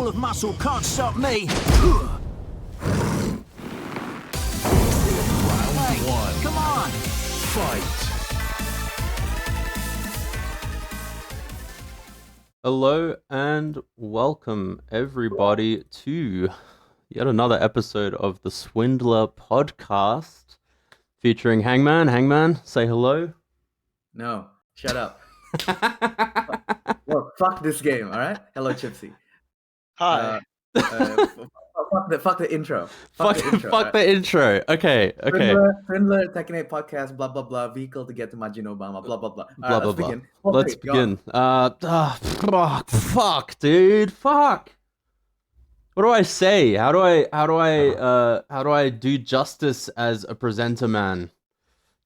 full of muscle can't stop me. Hey, One. come on. Fight. Hello and welcome everybody to yet another episode of the Swindler Podcast featuring Hangman. Hangman, say hello. No, shut up. Well, fuck this game, all right? Hello, Chipzeeh. Hi. Fuck the intro. Fuck the intro. the intro. Okay. Swindler, Tekken Podcast, blah, blah, blah, vehicle to get to Majin Obama, blah, blah, blah. Blah, blah, Let's blah. begin. Let's begin. Fuck, dude. Fuck. What do I say? How do I do justice as a presenter man?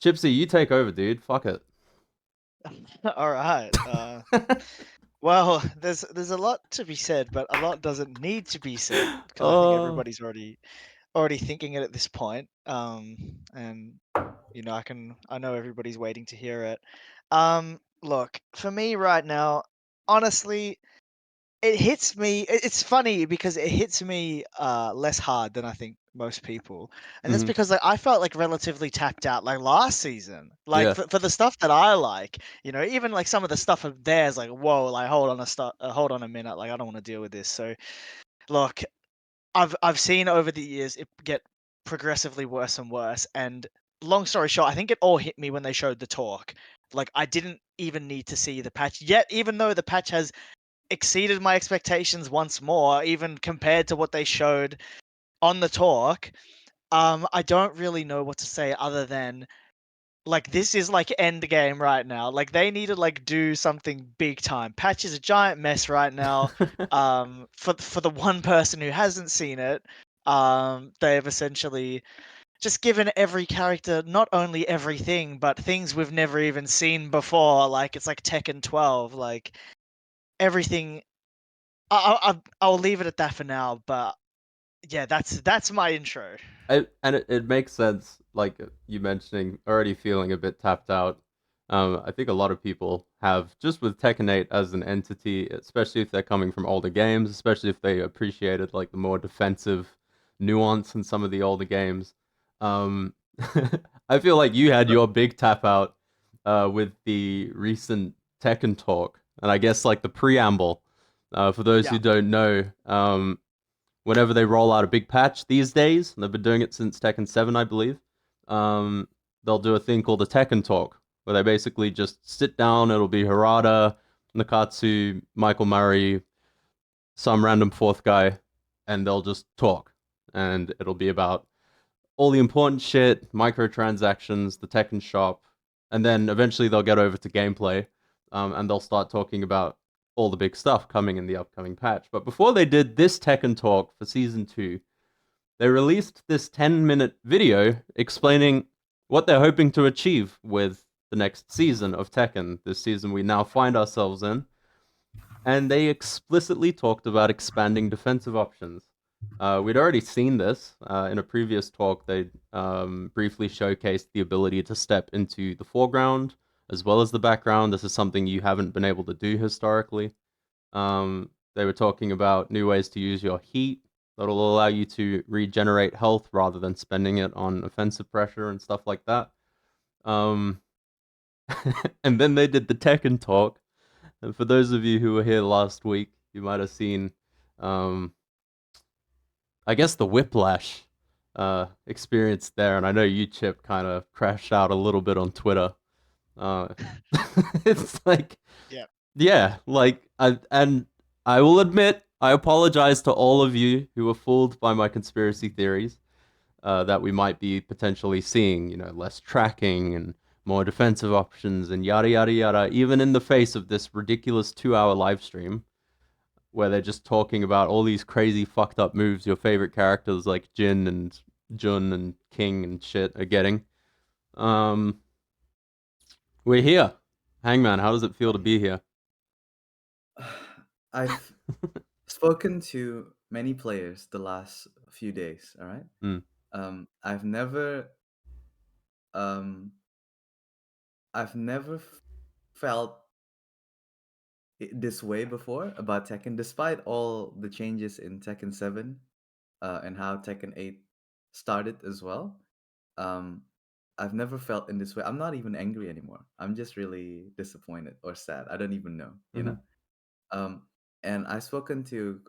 Chipzeeh, you take over, dude. Fuck it. All right. Well, there's a lot to be said, but a lot doesn't need to be said because I think everybody's already thinking it at this point. And you know, I know everybody's waiting to hear it. Look, for me right now, honestly, it hits me. It's funny because it hits me less hard than I think most people, and that's Mhm. because like I felt like relatively tapped out like last season. Like Yeah. for the stuff that I like, you know, even like some of the stuff of theirs, like whoa, like hold on a minute, like I don't want to deal with this. So look, I've seen over the years it get progressively worse and worse. And long story short, I think it all hit me when they showed the talk. Like I didn't even need to see the patch yet, even though the patch has exceeded my expectations once more, even compared to what they showed on the talk. I don't really know what to say other than like this is like end game right now. Like they need to like do something big time. Patch is a giant mess right now. For the one person who hasn't seen it, they have essentially just given every character not only everything but things we've never even seen before. Like it's like Tekken 12. Like everything I'll leave it at that for now, but yeah, that's my intro. It makes sense, like you mentioning, already feeling a bit tapped out. I think a lot of people have, just with Tekken 8 as an entity, especially if they're coming from older games, especially if they appreciated like the more defensive nuance in some of the older games. I feel like you had your big tap out with the recent Tekken talk, and I guess like the preamble. For those who Yeah. don't know, whenever they roll out a big patch these days, and they've been doing it since Tekken 7, I believe, they'll do a thing called a Tekken Talk, where they basically just sit down. It'll be Harada, Nakatsu, Michael Murray, some random fourth guy, and they'll just talk. And it'll be about all the important shit, microtransactions, the Tekken shop, and then eventually they'll get over to gameplay, and they'll start talking about all the big stuff coming in the upcoming patch. But before they did this Tekken talk for Season 2, they released this 10-minute video explaining what they're hoping to achieve with the next season of Tekken, this season we now find ourselves in. And they explicitly talked about expanding defensive options. We'd already seen this in a previous talk. They briefly showcased the ability to step into the foreground as well as the background. This is something you haven't been able to do historically. They were talking about new ways to use your heat that'll allow you to regenerate health rather than spending it on offensive pressure and stuff like that. And then they did the Tekken talk. And for those of you who were here last week, you might have seen, I guess, the whiplash experience there. And I know you, Chip, kind of crashed out a little bit on Twitter. It's like, yeah, like, I will admit, I apologize to all of you who were fooled by my conspiracy theories that we might be potentially seeing, you know, less tracking and more defensive options and yada, yada, yada, even in the face of this ridiculous 2-hour live stream where they're just talking about all these crazy fucked up moves your favorite characters like Jin and Jun and King and shit are getting. We're here. Hangman, how does it feel to be here? I've spoken to many players the last few days, all right? I've never felt, this way before about Tekken, despite all the changes in Tekken 7 and how Tekken 8 started as well. Um, I've never felt in this way. I'm not even angry anymore. I'm just really disappointed or sad. I don't even know, you Mm-hmm. know? Um, and I've spoken to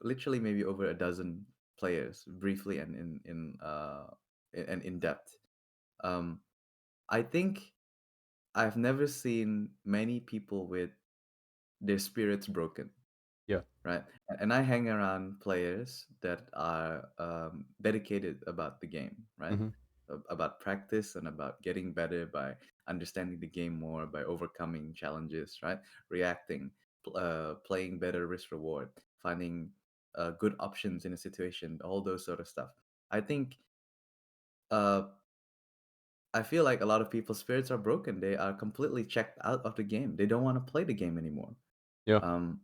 literally maybe over a dozen players briefly and in depth. Um, I think I've never seen many people with their spirits broken, Yeah. right? And I hang around players that are dedicated about the game, right? Mm-hmm. About practice and about getting better by understanding the game more, by overcoming challenges, right? Reacting, playing better risk reward, finding good options in a situation, all those sort of stuff. I think uh, I feel like a lot of people's spirits are broken. They are completely checked out of the game. They don't want to play the game anymore. Yeah. Um,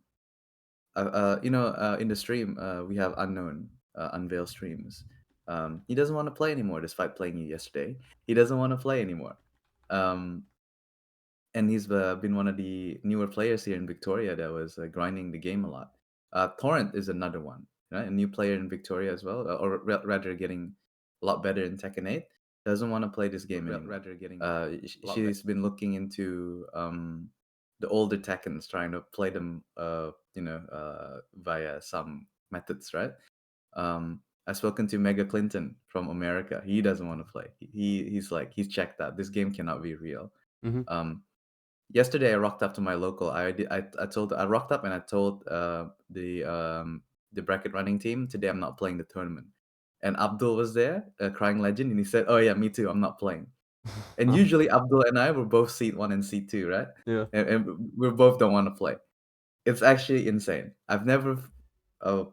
in the stream, we have Unknown, Unveil streams. He doesn't want to play anymore, despite playing you yesterday. He doesn't want to play anymore. Um, and he's been one of the newer players here in Victoria that was grinding the game a lot. Torrent is another one, right? A new player in Victoria as well, rather getting a lot better in Tekken 8. Doesn't want to play this game anymore. Rather getting she's been looking into the older Tekkens, trying to play them, via some methods, right? I've spoken to Mega Clinton from America. He doesn't want to play. He's checked out. This game cannot be real. Mm-hmm. Yesterday I rocked up to my local. I rocked up and I told the bracket running team today I'm not playing the tournament. And Abdul was there, crying legend, and he said, "Oh yeah, me too. I'm not playing." And usually Abdul and I were both seat 1 and seat 2, right? Yeah. And we both don't want to play. It's actually insane. I've uh,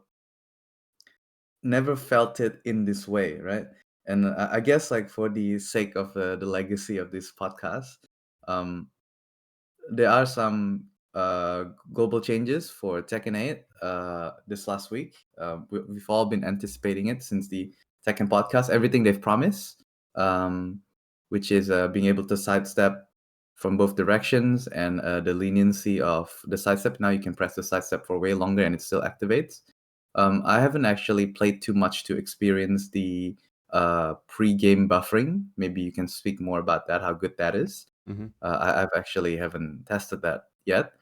never felt it in this way, right? And I guess like for the sake of the legacy of this podcast, um, there are some global changes for Tekken 8 this last week. We've all been anticipating it since the Tekken Podcast, everything they've promised, which is being able to sidestep from both directions and the leniency of the sidestep. Now you can press the sidestep for way longer and it still activates. I haven't actually played too much to experience the pre-game buffering. Maybe you can speak more about that, how good that is. Mm-hmm. I've actually haven't tested that yet.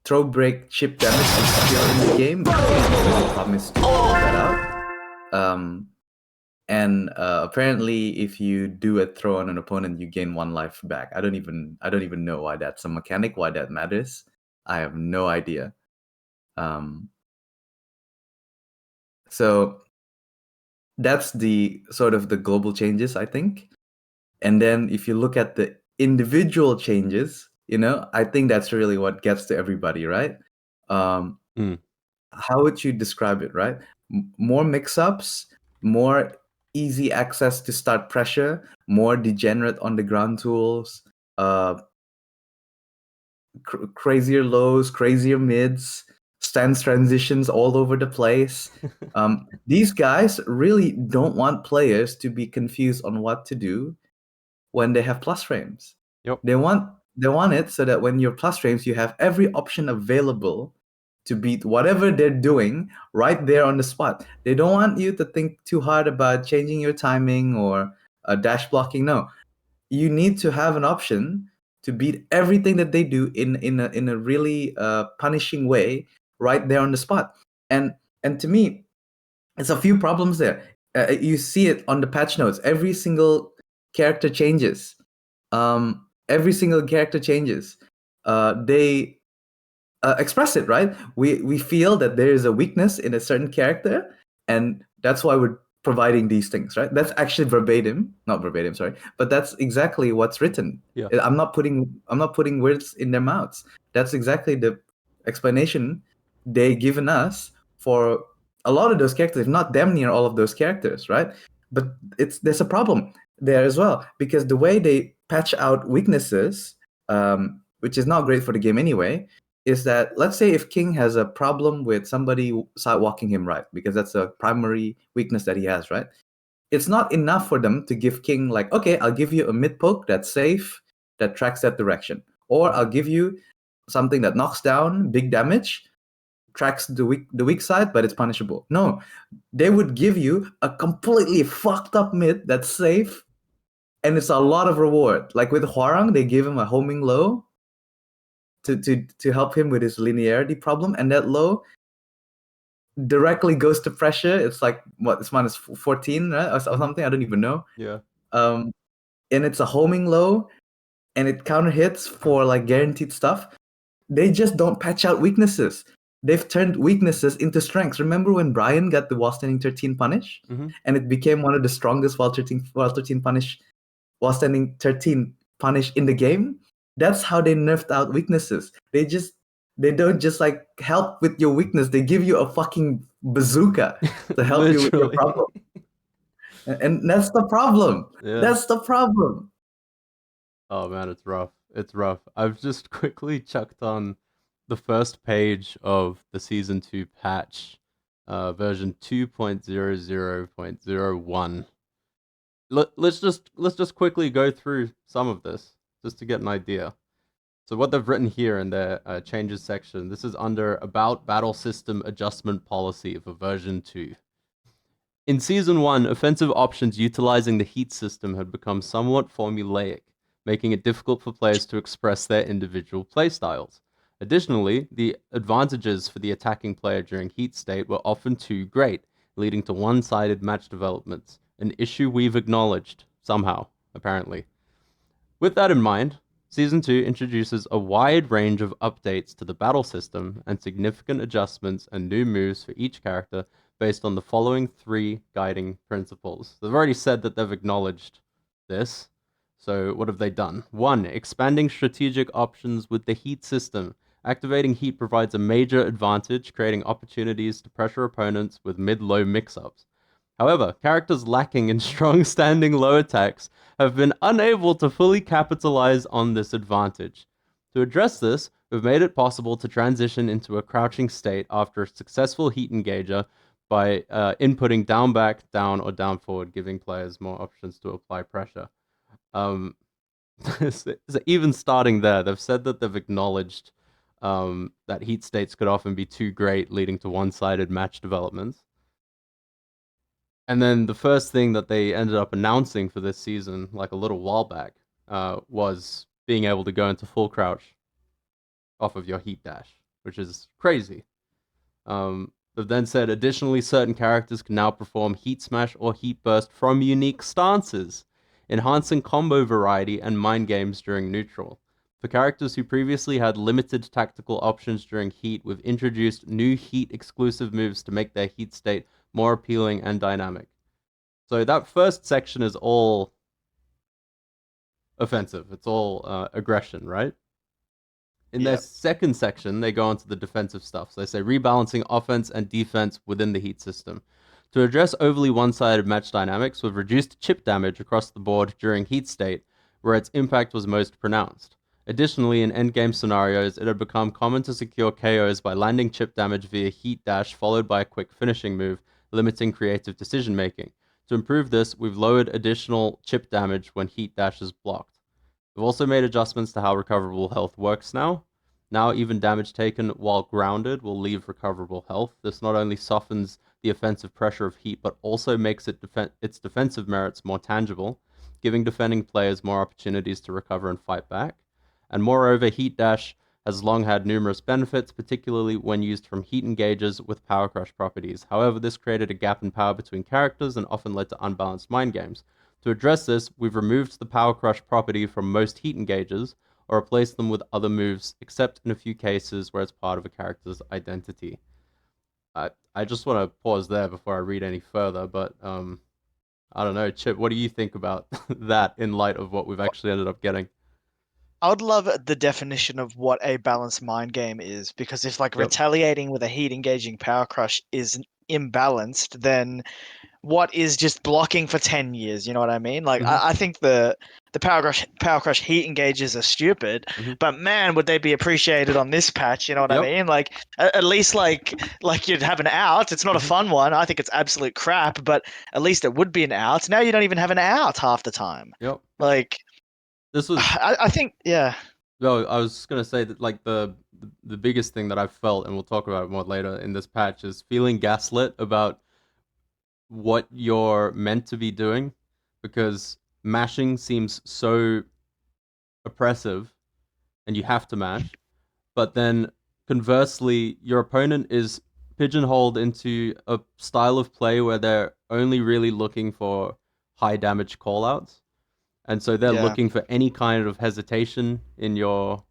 Throw break chip damage is still in the game. I promised to call that out. And apparently, if you do a throw on an opponent, you gain 1 life back. I don't even know why that's a mechanic. Why that matters? I have no idea. So that's the sort of the global changes, I think. And then if you look at the individual changes, I think that's really what gets to everybody, right? How would you describe it, right? More mix-ups, more easy access to start pressure, more degenerate on the ground tools, crazier lows, crazier mids, stance transitions all over the place. These guys really don't want players to be confused on what to do when they have plus frames. Yep. They want it so that when you're plus frames, you have every option available to beat whatever they're doing right there on the spot. They don't want you to think too hard about changing your timing or dash blocking. No, you need to have an option to beat everything that they do in a really punishing way right there on the spot. And to me, it's a few problems there. You see it on the patch notes. Every single character changes. Every single character changes. They express it, right? We feel that there is a weakness in a certain character, and that's why we're providing these things, right? That's actually verbatim, not verbatim, sorry, but that's exactly what's written. Yeah. I'm not putting words in their mouths. That's exactly the explanation they given us for a lot of those characters, if not damn near all of those characters, right? But there's a problem there as well because the way they patch out weaknesses, which is not great for the game anyway, is that let's say if King has a problem with somebody sidewalking him right, because that's a primary weakness that he has, right? It's not enough for them to give King like, okay, I'll give you a mid poke that's safe, that tracks that direction. or I'll give you something that knocks down big damage, tracks the weak side, but it's punishable. No, they would give you a completely fucked up mid that's safe, and it's a lot of reward. Like with Hwarang, they gave him a homing low to help him with his linearity problem, and that low directly goes to pressure. It's like what, it's minus 14, right? Or something. I don't even know. Yeah. And it's a homing low, and it counter hits for like guaranteed stuff. They just don't patch out weaknesses. They've turned weaknesses into strengths. Remember when Brian got the while standing 13 punish, and it became one of the strongest while 13 punish, while standing 13 punish in the game? That's how they nerfed out weaknesses. They don't just like help with your weakness. They give you a fucking bazooka to help you with your Literally. problem. And that's the problem. Yeah. That's the problem. Oh man, it's rough. It's rough. I've just quickly chucked on the first page of the season 2 patch, version 2.00.01. Let's just quickly go through some of this just to get an idea. So what they've written here in their changes section, this is under About Battle System Adjustment Policy for version 2. In Season 1, offensive options utilizing the heat system had become somewhat formulaic, making it difficult for players to express their individual playstyles. Additionally, the advantages for the attacking player during heat state were often too great, leading to one-sided match developments, an issue we've acknowledged, somehow, apparently. With that in mind, Season 2 introduces a wide range of updates to the battle system and significant adjustments and new moves for each character based on the following 3 guiding principles. They've already said that they've acknowledged this. So what have they done? 1. Expanding strategic options with the heat system. Activating heat provides a major advantage, creating opportunities to pressure opponents with mid-low mix-ups. However, characters lacking in strong standing low attacks have been unable to fully capitalize on this advantage. To address this, we've made it possible to transition into a crouching state after a successful heat engager by inputting down back, down, or down forward, giving players more options to apply pressure. So even starting there, they've said that they've acknowledged that heat states could often be too great, leading to one-sided match developments. And then the first thing that they ended up announcing for this season, like a little while back, was being able to go into full crouch off of your heat dash, which is crazy. They've then said, additionally, certain characters can now perform heat smash or heat burst from unique stances, enhancing combo variety and mind games during neutral. For characters who previously had limited tactical options during heat, we've introduced new heat exclusive moves to make their heat state more appealing and dynamic. So that first section is all offensive. It's all aggression, right? In their second section, they go on to the defensive stuff. So they say rebalancing offense and defense within the heat system. To address overly one-sided match dynamics, we've reduced chip damage across the board during heat state, where its impact was most pronounced. Additionally, in endgame scenarios, it had become common to secure KOs by landing chip damage via heat dash followed by a quick finishing move, limiting creative decision-making. To improve this, we've lowered additional chip damage when heat dash is blocked. We've also made adjustments to how recoverable health works now. Now, even damage taken while grounded will leave recoverable health. This not only softens the offensive pressure of heat, but also makes its defensive merits more tangible, giving defending players more opportunities to recover and fight back. And moreover, heat dash has long had numerous benefits, particularly when used from heat engages with power crush properties. However, this created a gap in power between characters and often led to unbalanced mind games. To address this, we've removed the power crush property from most heat engages, or replaced them with other moves, except in a few cases where it's part of a character's identity. I just want to pause there before I read any further, but I don't know, Chip, what do you think about that in light of what we've actually ended up getting? I would love the definition of what a balanced mind game is, because if retaliating with a heat engaging power crush is imbalanced, then what is just blocking for 10 years? You know what I mean? Like, I think the power crush heat engages are stupid, but man, would they be appreciated on this patch? You know what I mean? Like, at least like you'd have an out. It's not a fun one. I think it's absolute crap, but at least it would be an out. Now you don't even have an out half the time. Like, this was I think, yeah. No, I was gonna say that like the biggest thing that I've felt, and we'll talk about it more later in this patch, is feeling gaslit about what you're meant to be doing, because mashing seems so oppressive, and you have to mash. But then conversely, your opponent is pigeonholed into a style of play where they're only really looking for high damage callouts. And so they're Yeah, looking for any kind of hesitation in your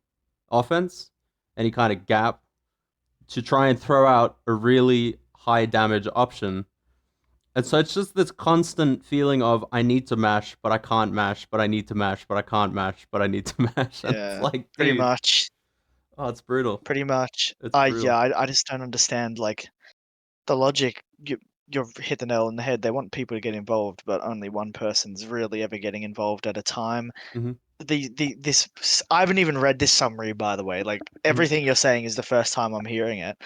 offense, any kind of gap to try and throw out a really high damage option. And so it's just this constant feeling of I need to mash, but I can't mash, but I need to mash, but I can't mash, but I need to mash. And it's yeah, like, pretty dude, much, oh, it's brutal. pretty much. It's Yeah, brutal. I just don't understand like the logic. You've hit the nail on the head. They want people to get involved, but only one person's really ever getting involved at a time. Mm-hmm. I haven't even read this summary, by the way. Like Mm-hmm. everything you're saying is the first time I'm hearing it.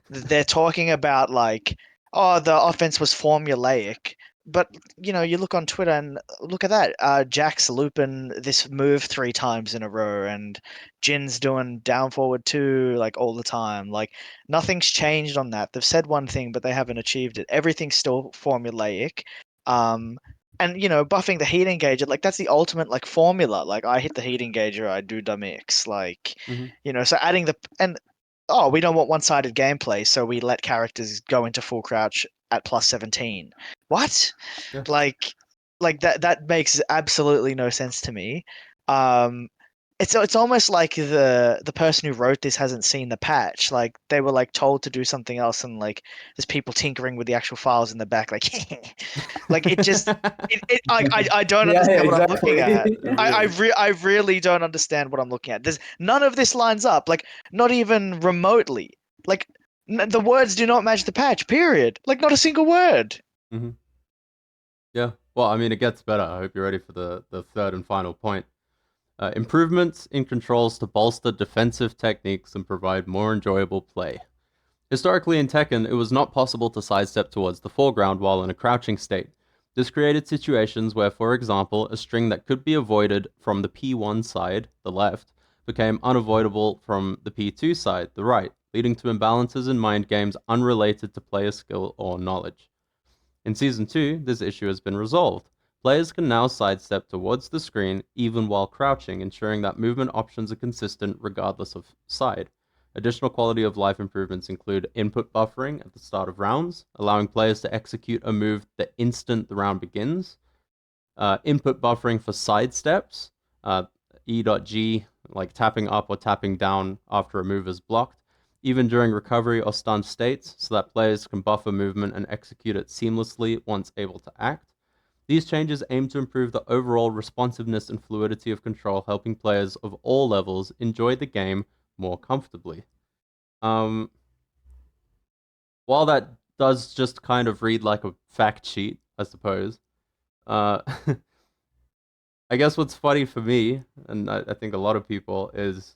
They're talking about like, oh, the offense was formulaic, but you look on Twitter and look at that. Jack's looping this move 3 times in a row, and Jin's doing down forward 2 like all the time. Like nothing's changed on that. They've said one thing, but they haven't achieved it. Everything's still formulaic. Um, and buffing the heat engager, like that's the ultimate like formula. Like I hit the heat engager, I do the mix. Like, Mm-hmm. so adding the and oh, we don't want one-sided gameplay, so we let characters go into full crouch at plus 17. What? Yeah. Like, that makes absolutely no sense to me. Um, it's almost like the person who wrote this hasn't seen the patch. Like they were like told to do something else, and like there's people tinkering with the actual files in the back. Like, like it just I don't Yeah, yeah, understand what I'm looking at. exactly. I really don't understand what I'm looking at. There's none of this lines up. Like not even remotely. Like the words do not match the patch. Period. Like not a single word. Mm-hmm. Yeah. Well, I mean, it gets better. I hope you're ready for the third and final point. Improvements in controls to bolster defensive techniques and provide more enjoyable play. Historically in Tekken, it was not possible to sidestep towards the foreground while in a crouching state. This created situations where, for example, a string that could be avoided from the P1 side, the left, became unavoidable from the P2 side, the right, leading to imbalances in mind games unrelated to player skill or knowledge. In Season 2, this issue has been resolved. Players can now sidestep towards the screen even while crouching, ensuring that movement options are consistent regardless of side. Additional quality of life improvements include input buffering at the start of rounds, allowing players to execute a move the instant the round begins. Input buffering for side steps, E.G, like tapping up or tapping down after a move is blocked, even during recovery or stunned states, so that players can buffer movement and execute it seamlessly once able to act. These changes aim to improve the overall responsiveness and fluidity of control, helping players of all levels enjoy the game more comfortably. Um, while that does just kind of read like a fact sheet, I suppose, uh, I guess what's funny for me, and I think a lot of people, is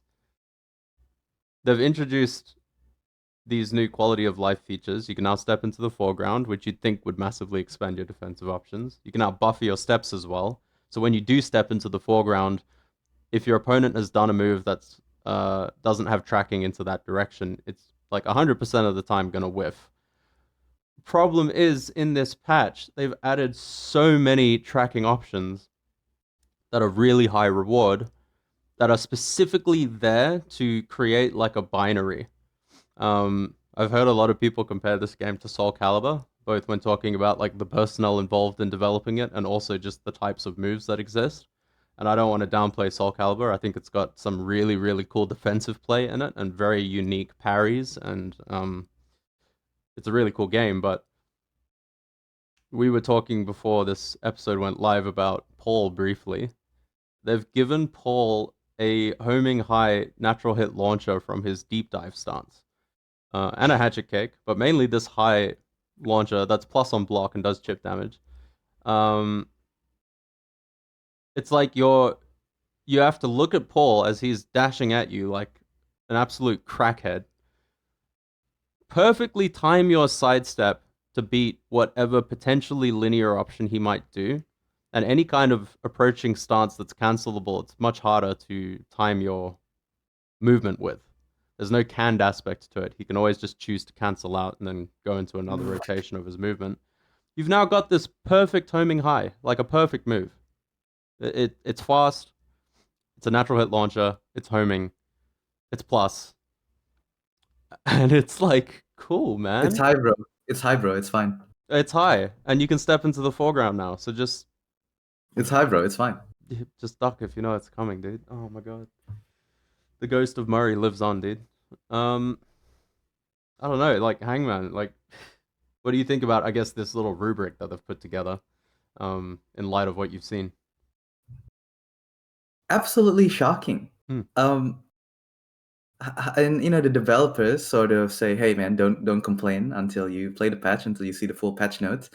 they've introduced these new quality of life features. You can now step into the foreground, which you'd think would massively expand your defensive options. You can now buffer your steps as well. So when you do step into the foreground, if your opponent has done a move that's doesn't have tracking into that direction, it's like 100% of the time gonna whiff. Problem is, in this patch, they've added so many tracking options that are really high reward, that are specifically there to create like a binary. I've heard a lot of people compare this game to Soul Calibur, both when talking about like the personnel involved in developing it and also just the types of moves that exist. And I don't want to downplay Soul Calibur. I think it's got some really, really cool defensive play in it and very unique parries, and it's a really cool game. But we were talking before this episode went live about Paul briefly. They've given Paul a homing high natural hit launcher from his deep dive stance, and a hatchet kick, but mainly this high launcher that's plus on block and does chip damage. Um, it's like you have to look at Paul as he's dashing at you like an absolute crackhead. Perfectly time your sidestep to beat whatever potentially linear option he might do. And any kind of approaching stance that's cancelable, it's much harder to time your movement width. There's no canned aspect to it. He can always just choose to cancel out and then go into another rotation of his movement. You've now got this perfect homing high, like a perfect move. It's fast. It's a natural hit launcher. It's homing. It's plus. And it's like, cool, man. It's high, bro. It's high, bro. It's fine. It's high. And you can step into the foreground now. So just It's high, bro. It's fine. duck if you know it's coming, dude. Oh my god. The ghost of Murray lives on, dude. I don't know, like Hangman, like what do you think about, I guess, this little rubric that they've put together in light of what you've seen? Absolutely shocking. And the developers sort of say, hey man, don't complain until you play the patch, until you see the full patch notes.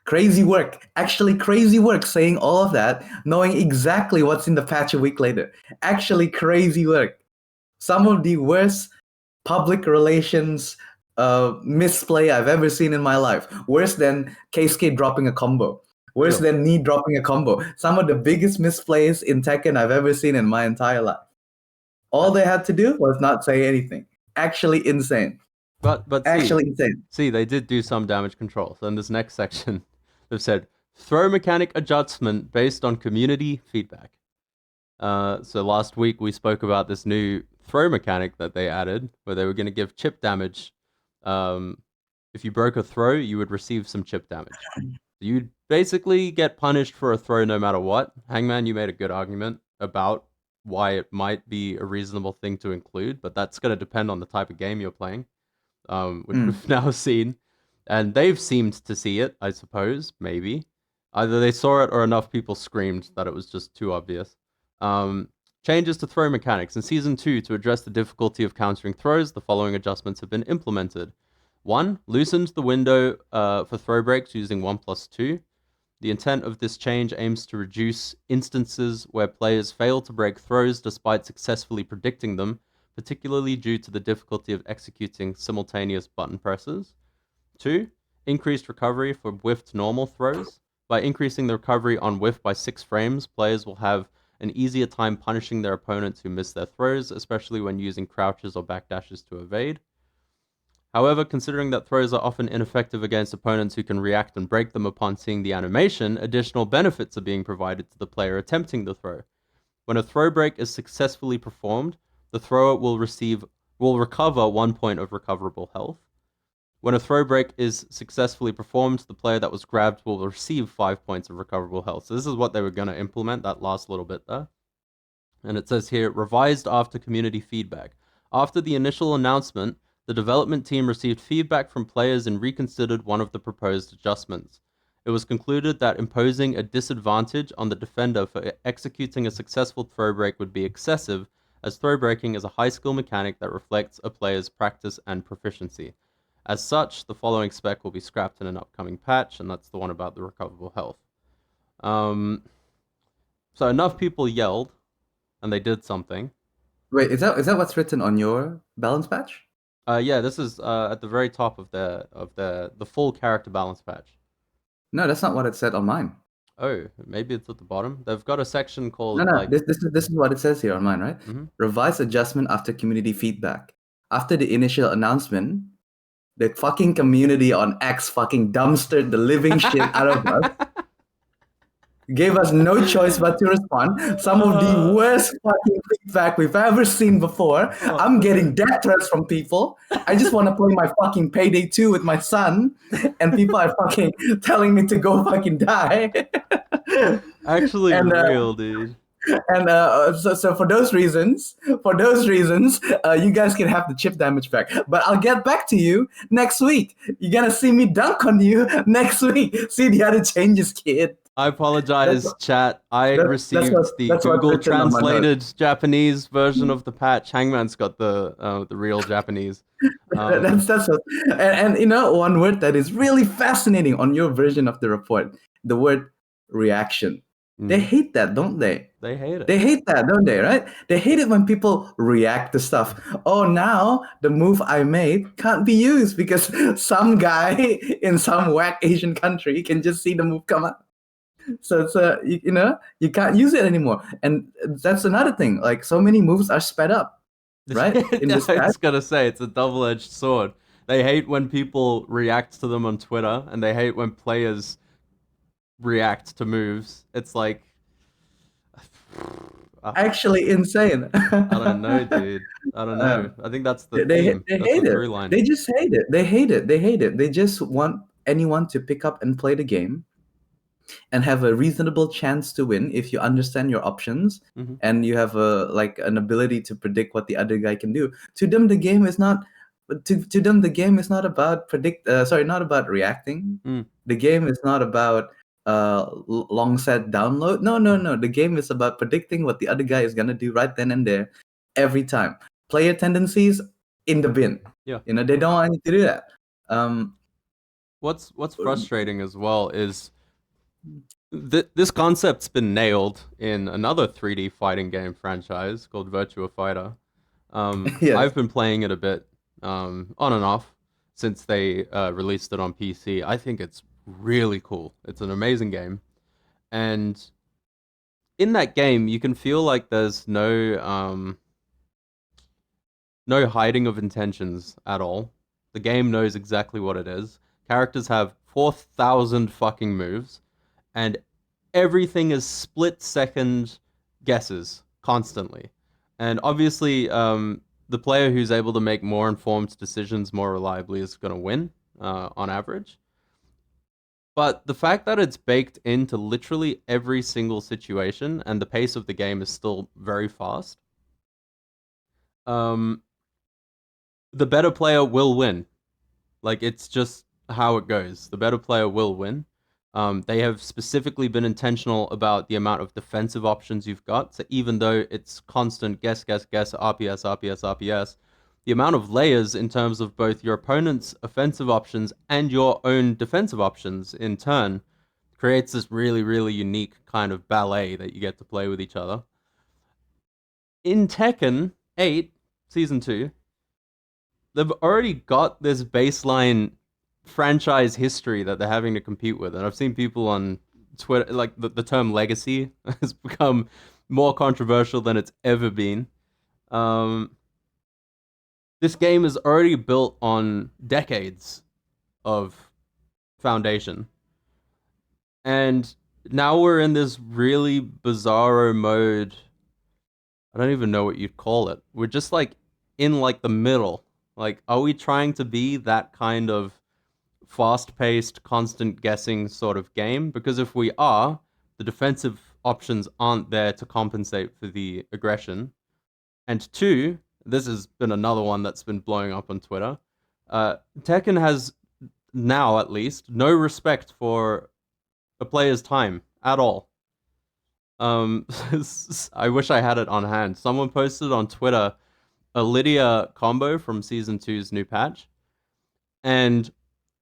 Crazy work, actually crazy work saying all of that, knowing exactly what's in the patch a week later. Actually crazy work. Some of the worst public relations misplay I've ever seen in my life. Worse than Keisuke dropping a combo. Worse than me dropping a combo. Some of the biggest misplays in Tekken I've ever seen in my entire life. All they had to do was not say anything. Actually insane. But Actually insane. See, they did do some damage control. So in this next section, they've said, throw mechanic adjustment based on community feedback. So last week we spoke about this new throw mechanic that they added, where they were going to give chip damage. If you broke a throw, you would receive some chip damage. You'd basically get punished for a throw no matter what. Hangman, you made a good argument about why it might be a reasonable thing to include, but that's going to depend on the type of game you're playing, which we've now seen. And they've seemed to see it, I suppose, maybe. Either they saw it or enough people screamed that it was just too obvious. Changes to throw mechanics. In Season 2, to address the difficulty of countering throws, the following adjustments have been implemented. 1. Loosened the window for throw breaks using 1+2. The intent of this change aims to reduce instances where players fail to break throws despite successfully predicting them, particularly due to the difficulty of executing simultaneous button presses. 2. Increased recovery for whiffed normal throws. By increasing the recovery on whiff by 6 frames, players will have an easier time punishing their opponents who miss their throws, especially when using crouches or backdashes to evade. However, considering that throws are often ineffective against opponents who can react and break them upon seeing the animation, additional benefits are being provided to the player attempting the throw. When a throw break is successfully performed, the thrower will recover 1 point of recoverable health. When a throw break is successfully performed, the player that was grabbed will receive 5 points of recoverable health. So this is what they were going to implement, that last little bit there. And it says here, revised after community feedback. After the initial announcement, the development team received feedback from players and reconsidered one of the proposed adjustments. It was concluded that imposing a disadvantage on the defender for executing a successful throw break would be excessive, as throw breaking is a high skill mechanic that reflects a player's practice and proficiency. As such, the following spec will be scrapped in an upcoming patch, and that's the one about the recoverable health. So enough people yelled, and they did something. Wait, is that what's written on your balance patch? Yeah, this is at the very top of the full character balance patch. No, that's not what it said on mine. Oh, maybe it's at the bottom. They've got a section called No, like this is what it says here on mine, right? Mhm. Revised adjustment after community feedback. After the initial announcement, the fucking community on X fucking dumpstered the living shit out of us. Gave us no choice but to respond. Some of the worst fucking feedback we've ever seen before. I'm getting death threats from people. I just want to play my fucking Payday 2 with my son, and people are fucking telling me to go fucking die. actually And, real, dude. And so for those reasons, you guys can have the chip damage back. But I'll get back to you next week. You're gonna see me dunk on you next week. See the other changes, kid. I apologize, chat. I received the what's Google written on my translated Japanese version of the patch. Hangman's got the real Japanese. That's what, and you know, one word that is really fascinating on your version of the report, the word reaction. They hate that, don't they? They hate it. They hate that, don't they, right? They hate it when people react to stuff. Oh, now the move I made can't be used because some guy in some whack Asian country can just see the move come up. So it's you can't use it anymore. And that's another thing. Like, so many moves are sped up. right? In this I patch. was gonna say it's a double-edged sword. They hate when people react to them on Twitter, and they hate when players react to moves. It's like, Actually insane. I don't know, dude. I don't know. Um, I think that's the they theme. That's the hate it. through line. They just hate it. They hate it. They hate it. They just want anyone to pick up and play the game and have a reasonable chance to win if you understand your options Mhm. and you have an ability to predict what the other guy can do. To them, the game is not. To them, the game is not about not about reacting. Mm. The game is not about long set download. No, no, no. The game is about predicting what the other guy is gonna do right then and there, every time. Player tendencies in the bin. Yeah. They don't want you to do that. What's frustrating as well is this concept's been nailed in another 3D fighting game franchise called Virtua Fighter. Yes. I've been playing it a bit on and off since they released it on PC. I think it's really cool. It's an amazing game. And in that game, you can feel like there's no hiding of intentions at all. The game knows exactly what it is. Characters have 4,000 fucking moves, and everything is split-second guesses constantly. And obviously, the player who's able to make more informed decisions more reliably is going to win on average. But the fact that it's baked into literally every single situation and the pace of the game is still very fast, the better player will win. Like, it's just how it goes. The better player will win. They have specifically been intentional about the amount of defensive options you've got. So even though it's constant guess, RPS, RPS, the amount of layers in terms of both your opponent's offensive options and your own defensive options in turn creates this really, really unique kind of ballet that you get to play with each other. In Tekken 8, Season 2, they've already got this baseline franchise history that they're having to compete with. And I've seen people on Twitter, like the term legacy has become more controversial than it's ever been. This game is already built on decades of foundation. And now we're in this really bizarro mode. I don't even know what you'd call it. We're just like in like the middle. Like, are we trying to be that kind of fast-paced, constant guessing sort of game? Because if we are, the defensive options aren't there to compensate for the aggression. And two, this has been another one that's been blowing up on Twitter. Tekken has now, at least, no respect for a player's time at all. I wish I had it on hand. Someone posted on Twitter a Lydia combo from Season 2's new patch, and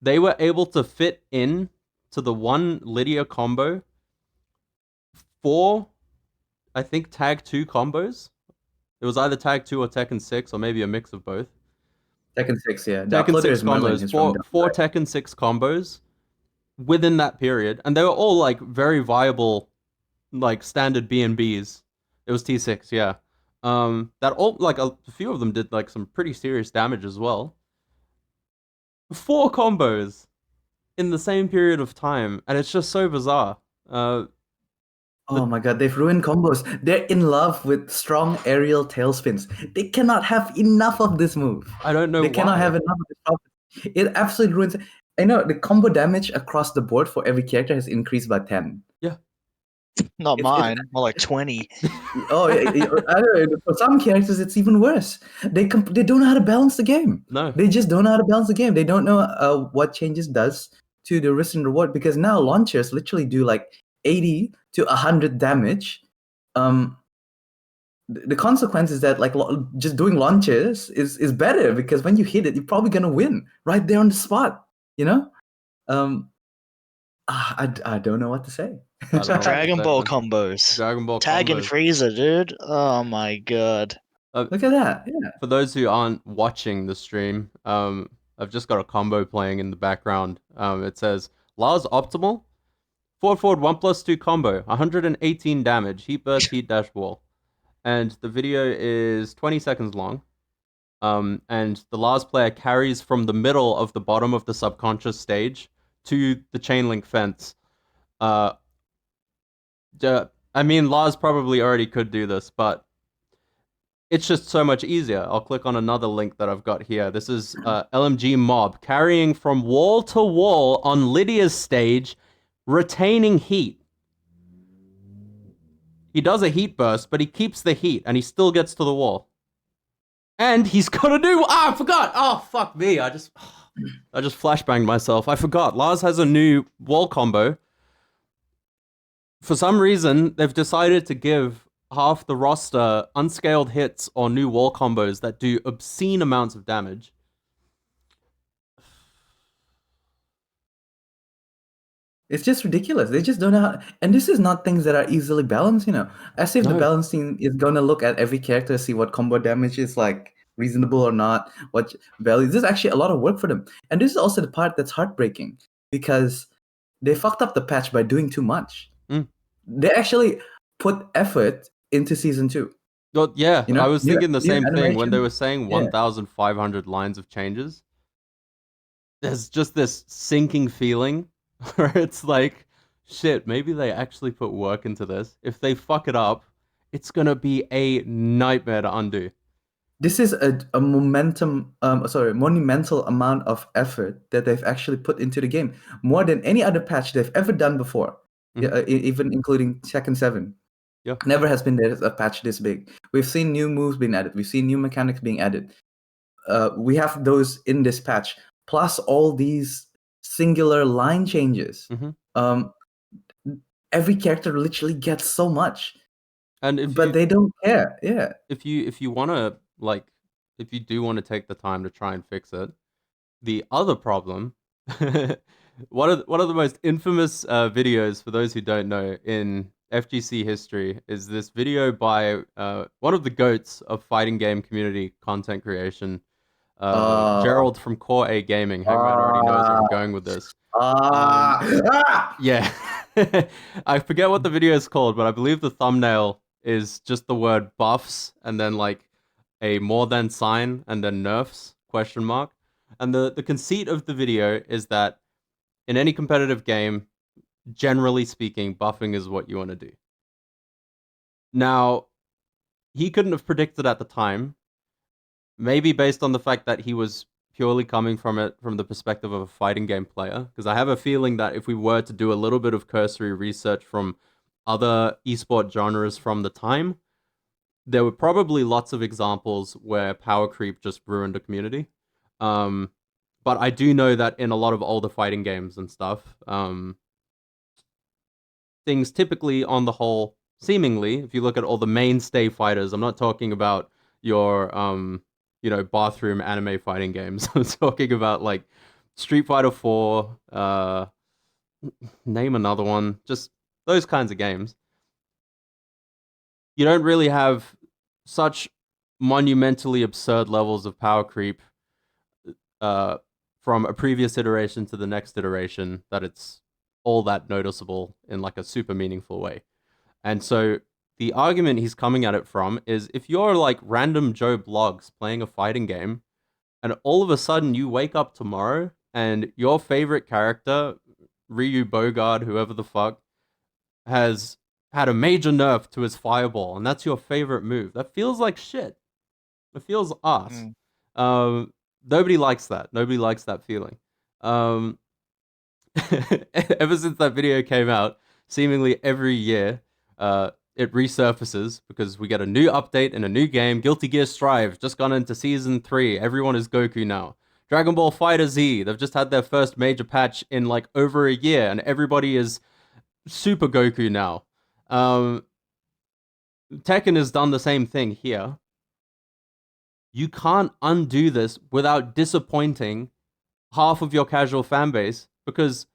they were able to fit in to the one Lydia combo 4, I think, Tag 2 combos. It was either Tag 2 or Tekken 6, or maybe a mix of both. Tekken 6, yeah. Tekken 6 combos, four Tekken 6 combos within that period, and they were all like very viable, like standard B&Bs. It was T6, yeah. That all, like a few of them did like some pretty serious damage as well. 4 combos in the same period of time, and it's just so bizarre. Oh my god, they've ruined combos. They're in love with strong aerial tailspins. They cannot have enough of this move. I don't know They why. cannot have enough of this problem. It absolutely ruins. I know the combo damage across the board for every character has increased by 10. Yeah. Not It's- mine, more like 20. Oh, I don't know. For some characters, it's even worse. They don't know how to balance the game. No. They just don't know how to balance the game. They don't know what changes does to the risk and reward, because now launchers literally do like 80 to 100 damage. The consequence is that like just doing launches is better, because when you hit it, you're probably gonna win right there on the spot. I don't know what to say. I don't know. Dragon Ball combos. Dragon Ball Tag and combos. Freezer, dude. Oh my god. Look at that. Yeah. For those who aren't watching the stream, I've just got a combo playing in the background. It says Lars optimal, forward 1+2 combo, 118 damage, heat burst, heat dash wall, and the video is 20 seconds long. and the last player carries from the middle of the bottom of the subconscious stage to the chain link fence. I mean, Lars probably already could do this, but it's just so much easier. I'll click on another link that I've got here. This is LMG Mob, carrying from wall to wall on Lydia's stage, retaining heat. He does a heat burst, but he keeps the heat, and he still gets to the wall. And he's gonna do... I forgot! Oh, fuck me. I just flashbanged myself. I forgot. Lars has a new wall combo. For some reason, they've decided to give half the roster unscaled hits or new wall combos that do obscene amounts of damage. It's just ridiculous. They just don't know how, and this is not things that are easily balanced, As if the No. balancing is gonna look at every character, see what combo damage is like reasonable or not, what value. This is actually a lot of work for them. And this is also the part that's heartbreaking because they fucked up the patch by doing too much. Mm. They actually put effort into season 2. Well, yeah, I was thinking the same thing when they animation. were saying 1,500 lines of changes. There's just this sinking feeling where it's like, shit, maybe they actually put work into this. If they fuck it up, it's gonna be a nightmare to undo. This is a monumental amount of effort that they've actually put into the game, more than any other patch they've ever done before. Even including Tekken 7. Yeah. Never has been there a patch this big. We've seen new moves being added. We've seen new mechanics being added. We have those in this patch, plus all these singular line changes. Every character literally gets so much, and they don't care. Yeah. If you want to if you do want to take the time to try and fix it, the other problem, one of the most infamous videos for those who don't know in FGC history is this video by one of the goats of fighting game community content creation, Gerald from Core A Gaming. Hangman already knows where I'm going with this. Yeah. I forget what the video is called, but I believe the thumbnail is just the word buffs and then like a more than sign and then nerfs ? And the conceit of the video is that in any competitive game, generally speaking, buffing is what you want to do. Now, he couldn't have predicted at the time, maybe based on the fact that he was purely coming from the perspective of a fighting game player, because I have a feeling that if we were to do a little bit of cursory research from other esport genres from the time, there were probably lots of examples where power creep just ruined a community. But I do know that in a lot of older fighting games and stuff, things typically, on the whole, seemingly, if you look at all the mainstay fighters, I'm not talking about your bathroom anime fighting games. I'm talking about like Street Fighter 4, name another one, just those kinds of games. You don't really have such monumentally absurd levels of power creep from a previous iteration to the next iteration that it's all that noticeable in like a super meaningful way. And so the argument he's coming at it from is if you're like random Joe Blogs playing a fighting game and all of a sudden you wake up tomorrow and your favorite character, Ryu Bogard, whoever the fuck, has had a major nerf to his fireball and that's your favorite move, that feels like shit. It feels ass. Nobody likes that. Nobody likes that feeling. Ever since that video came out, seemingly every year, it resurfaces because we get a new update and a new game. Guilty Gear Strive just gone into season 3. Everyone is Goku now. Dragon Ball FighterZ, they've just had their first major patch in like over a year, and everybody is Super Goku now. Tekken has done the same thing here. You can't undo this without disappointing half of your casual fan base, because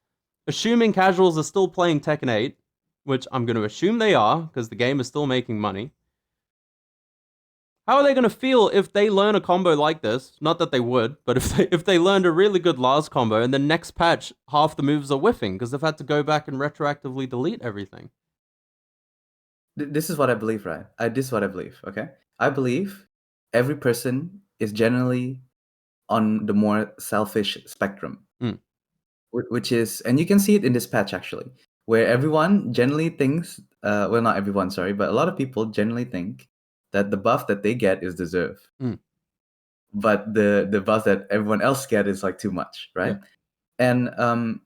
assuming casuals are still playing Tekken 8, which I'm going to assume they are, because the game is still making money, how are they going to feel if they learn a combo like this? Not that they would, but if they learned a really good Lars combo, and the next patch, half the moves are whiffing, because they've had to go back and retroactively delete everything. This is what I believe, right? This is what I believe, okay? I believe every person is generally on the more selfish spectrum, Mm. which is, and you can see it in this patch actually, where everyone generally thinks, well, not everyone, sorry, but a lot of people generally think that the buff that they get is deserved, Mm. but the buff that everyone else get is like too much, right? Yeah. And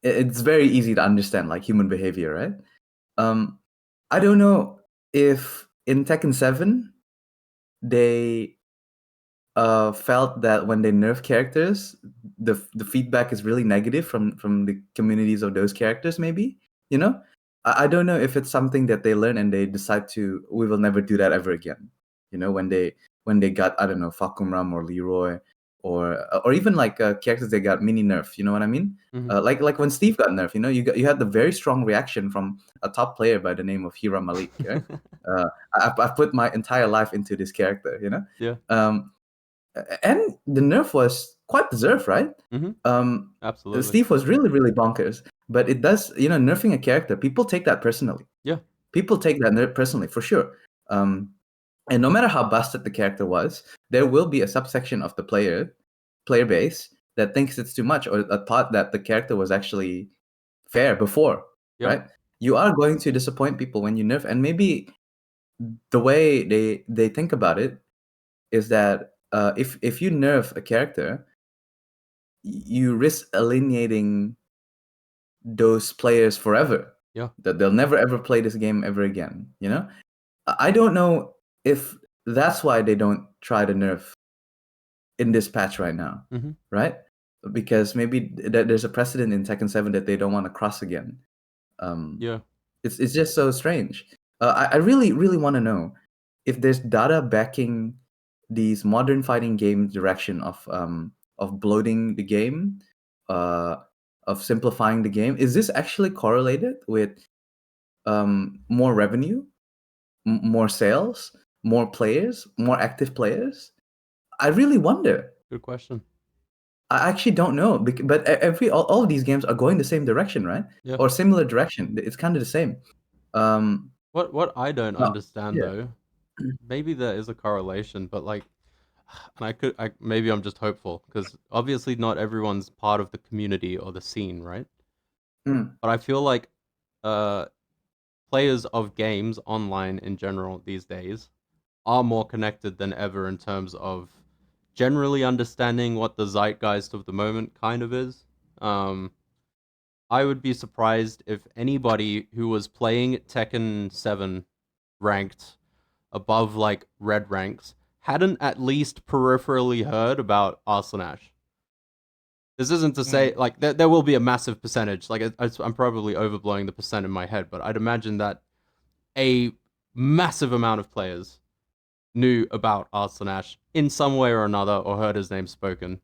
it's very easy to understand, like human behavior, right? I don't know if in Tekken 7 they felt that when they nerf characters, the feedback is really negative from the communities of those characters. Maybe, you know, I don't know if it's something that they learn and they decide to, we will never do that ever again. You know, when they got, I don't know, Fakumram or Leroy or even like characters they got mini nerf. You know what I mean? Mhm. Like when Steve got nerf, you know, you had the very strong reaction from a top player by the name of Hira Malik. Right? I put my entire life into this character. You know. Yeah. And the nerf was quite deserved, right? Mhm. Um, Absolutely. Steve was really, really bonkers. But it does, you know, nerfing a character, people take that personally. Yeah. People take that nerf personally, for sure. And no matter how busted the character was, there will be a subsection of the player base that thinks it's too much, or thought that the character was actually fair before, Yeah. right? You are going to disappoint people when you nerf, and maybe the way they think about it is that if you nerf a character, you risk alienating those players forever. Yeah. That they'll never ever play this game ever again. You know, I don't know if that's why they don't try to nerf in this patch right now, Mhm. right? Because maybe there's a precedent in Tekken 7 that they don't want to cross again. Yeah. It's just so strange. I really really want to know if there's data backing these modern fighting game direction of bloating the game, uh, of simplifying the game. Is this actually correlated with more revenue, more sales, more players, more active players? I really wonder. Good question. I actually don't know, but all of these games are going the same direction, right? Yeah. Or similar direction. It's kind of the same. Um, What I don't no, understand yeah. though, maybe there is a correlation, but like, and maybe I'm just hopeful because obviously not everyone's part of the community or the scene, right? Mm. But I feel like uh players of games online in general these days are more connected than ever in terms of generally understanding what the zeitgeist of the moment kind of is. Um, I would be surprised if anybody who was playing Tekken 7 ranked above like red ranks hadn't at least peripherally heard about Arsenash. This isn't to say like there will be a massive percentage. Like I'm probably overblowing the percent in my head, but I'd imagine that a massive amount of players knew about Arsenash in some way or another or heard his name spoken.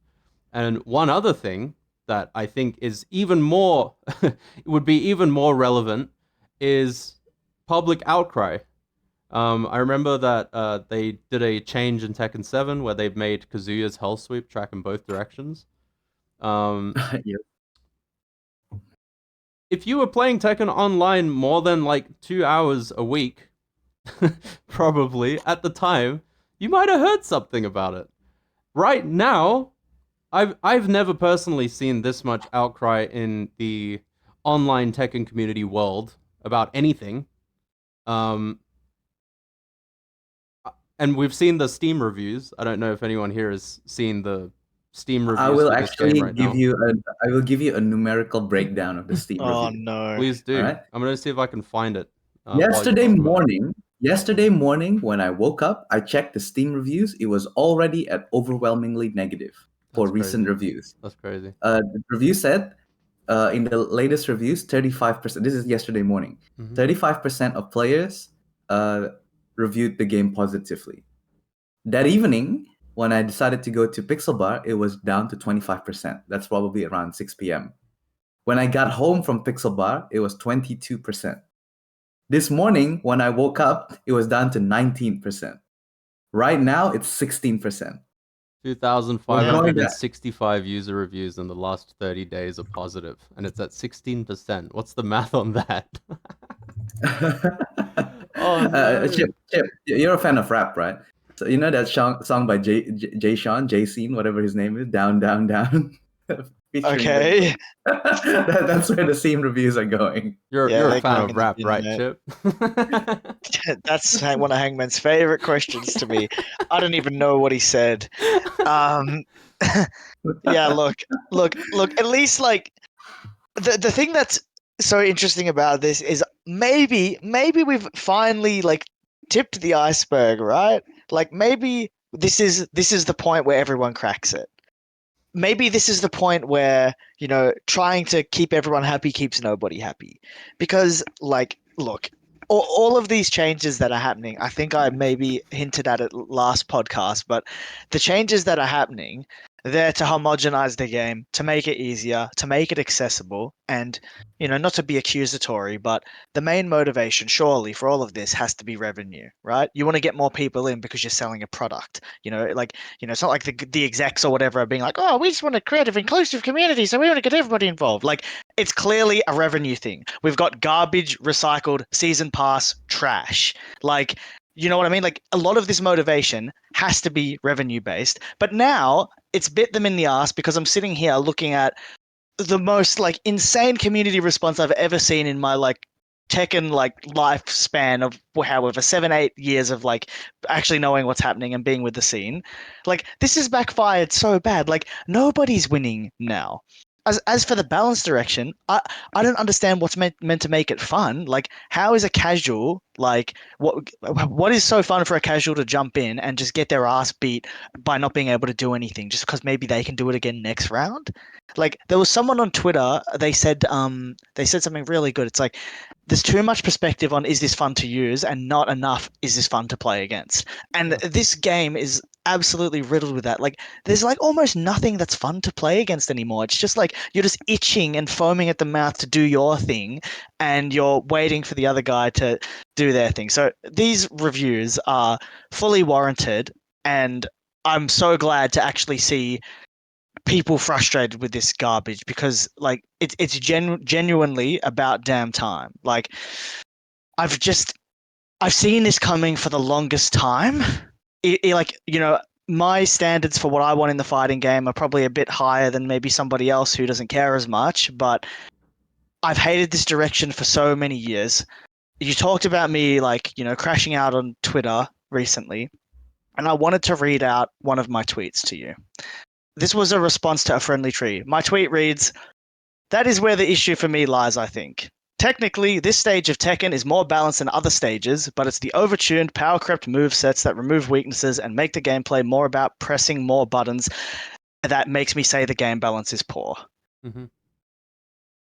And one other thing that I think is even more would be even more relevant is public outcry. I remember that they did a change in Tekken 7 where they made Kazuya's Hell Sweep track in both directions. Yeah. If you were playing Tekken online more than like 2 hours a week, probably at the time, you might have heard something about it. Right now, I've never personally seen this much outcry in the online Tekken community world about anything. Um, and we've seen the Steam reviews. I don't know if anyone here has seen the Steam I reviews will for this game actually right give now. you I will give you a numerical breakdown of the Steam Oh review. no. Please do. All right. I'm gonna see if I can find it. While you Yesterday talk about it. morning, when I woke up, I checked the Steam reviews. It was already at overwhelmingly negative for That's recent crazy. reviews. That's crazy. The review said in the latest reviews, 35%. This is yesterday morning. Mhm. 35% of players reviewed the game positively. That evening, when I decided to go to Pixel Bar, it was down to 25%. That's probably around 6 p.m. When I got home from Pixel Bar, it was 22%. This morning, when I woke up, it was down to 19%. Right now, it's 16%. We're going back. 2,565 user reviews in the last 30 days are positive, and it's at 16%. What's the math on that? Oh no. Chip, you're a fan of rap, right? So you know that song by Jay Sean, Jay Scene, whatever his name is, Down, Down, Down. Featuring Okay. that's where the scene reviews are going. You're Yeah, a they're fan going of in the rap, right, internet. Chip? That's one of Hangman's favorite questions to me. I don't even know what he said. Um, yeah, look. At least like the thing that's so interesting about this is maybe we've finally like tipped the iceberg, right? Like maybe this is the point where everyone cracks it. Maybe this is the point where, trying to keep everyone happy keeps nobody happy. Because, like, look, all of these changes that are happening, I think I maybe hinted at it last podcast, but the changes that are happening, they're to homogenize the game, to make it easier, to make it accessible, and, not to be accusatory, but the main motivation, surely, for all of this has to be revenue, right? You want to get more people in because you're selling a product. It's not like the execs or whatever are being like, oh, we just want a creative, inclusive community, so we want to get everybody involved. Like, it's clearly a revenue thing. We've got garbage, recycled, season pass, trash. Like, you know what I mean? Like, a lot of this motivation has to be revenue based. But now it's bit them in the ass because I'm sitting here looking at the most like insane community response I've ever seen in my like Tekken like lifespan of however 7-8 years of like actually knowing what's happening and being with the scene. Like this has backfired so bad. Like nobody's winning now. As for the balance direction, I don't understand what's meant to make it fun. Like how is a casual like what is so fun for a casual to jump in and just get their ass beat by not being able to do anything just because maybe they can do it again next round? Like there was someone on Twitter, they said something really good. It's like there's too much perspective on is this fun to use and not enough is this fun to play against. And this game is absolutely riddled with that. Like there's like almost nothing that's fun to play against anymore. It's just like you're just itching and foaming at the mouth to do your thing and you're waiting for the other guy to do their thing. So these reviews are fully warranted and I'm so glad to actually see people frustrated with this garbage because like it's genuinely about damn time. Like I've seen this coming for the longest time. Like my standards for what I want in the fighting game are probably a bit higher than maybe somebody else who doesn't care as much, but I've hated this direction for so many years. You talked about me like, crashing out on Twitter recently, and I wanted to read out one of my tweets to you. This was a response to a friendly tree. My tweet reads, "That is where the issue for me lies, I think. Technically, this stage of Tekken is more balanced than other stages, but it's the overtuned, power-crept movesets that remove weaknesses and make the gameplay more about pressing more buttons that makes me say the game balance is poor." Mm-hmm.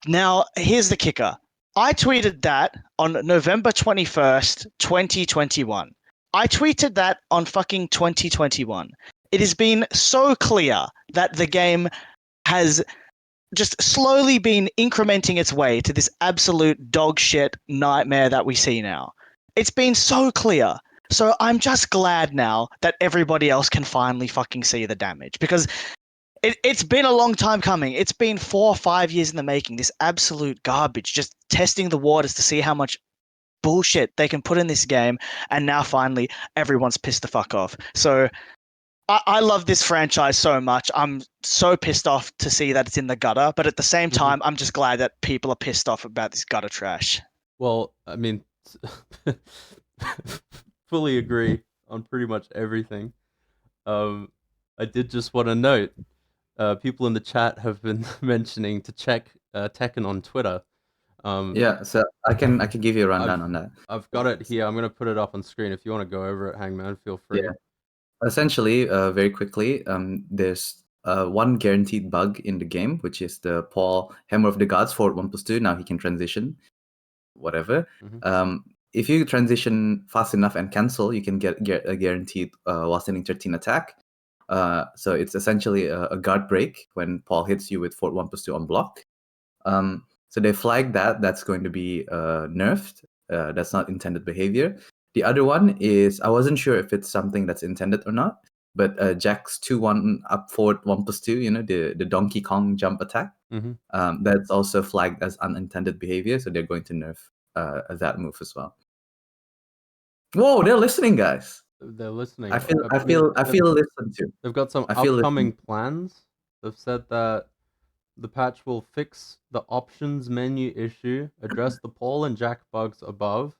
Now, here's the kicker. I tweeted that on November 21st, 2021. I tweeted that on fucking 2021. It has been so clear that the game has just slowly been incrementing its way to this absolute dog shit nightmare that we see now. It's been so clear. So I'm just glad now that everybody else can finally fucking see the damage because it's been a long time coming. It's been 4 or 5 years in the making. This absolute garbage, just testing the waters to see how much bullshit they can put in this game. And now finally everyone's pissed the fuck off. So I love this franchise so much. I'm so pissed off to see that it's in the gutter, but at the same time, I'm just glad that people are pissed off about this gutter trash. Well, I mean, fully agree on pretty much everything. I did just want to note, people in the chat have been mentioning to check Tekken on Twitter. Yeah, so I can give you a rundown on that. I've got it here. I'm gonna put it up on screen. If you want to go over it, Hangman, feel free. Yeah. Essentially, very quickly, there's one guaranteed bug in the game, which is the Paul Hammer of the Gods forward 1+2. Now he can transition, whatever. If you transition fast enough and cancel, you can get a guaranteed while standing 13 attack. So it's essentially a guard break when Paul hits you with forward 1+2 on block. So they flagged that's going to be nerfed. That's not intended behavior. The other one is, I wasn't sure if it's something that's intended or not, but Jack's 2-1 up forward 1+2, the Donkey Kong jump attack, that's also flagged as unintended behavior, so they're going to nerf that move as well. Whoa, they're listening, guys. they're listening. I feel They've listened to. they've got some I feel upcoming plans. They've said that the patch will fix the options menu issue, address the Paul and Jack bugs above,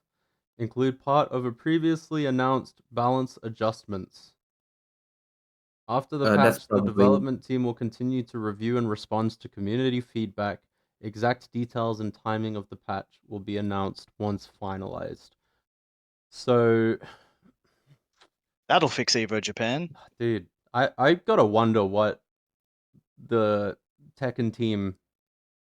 include part of a previously announced balance adjustments. After the That's patch, the probably development team will continue to review and respond to community feedback. Exact details and timing of the patch will be announced once finalized. So, That'll fix Evo Japan. dude, I gotta wonder what the Tekken team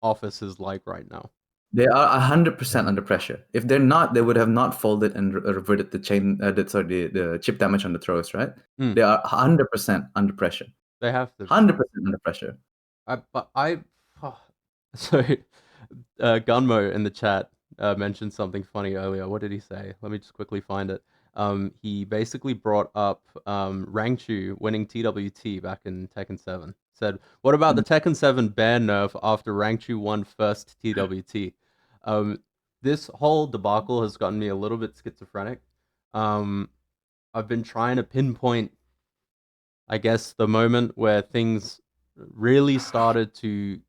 office is like right now. they are 100% under pressure. If they're not, they would have not folded and reverted the the chip damage on the throws, right? Mm. They are 100% under pressure. They have to. 100% under pressure. So Gunmo in the chat mentioned something funny earlier. What did he say? Let me just quickly find it. He basically brought up Rangchu winning TWT back in Tekken 7. Said, what about the Tekken 7 bear nerf after Rangchu won first TWT? This whole debacle has gotten me a little bit schizophrenic. I've been trying to pinpoint, I guess, the moment where things really started to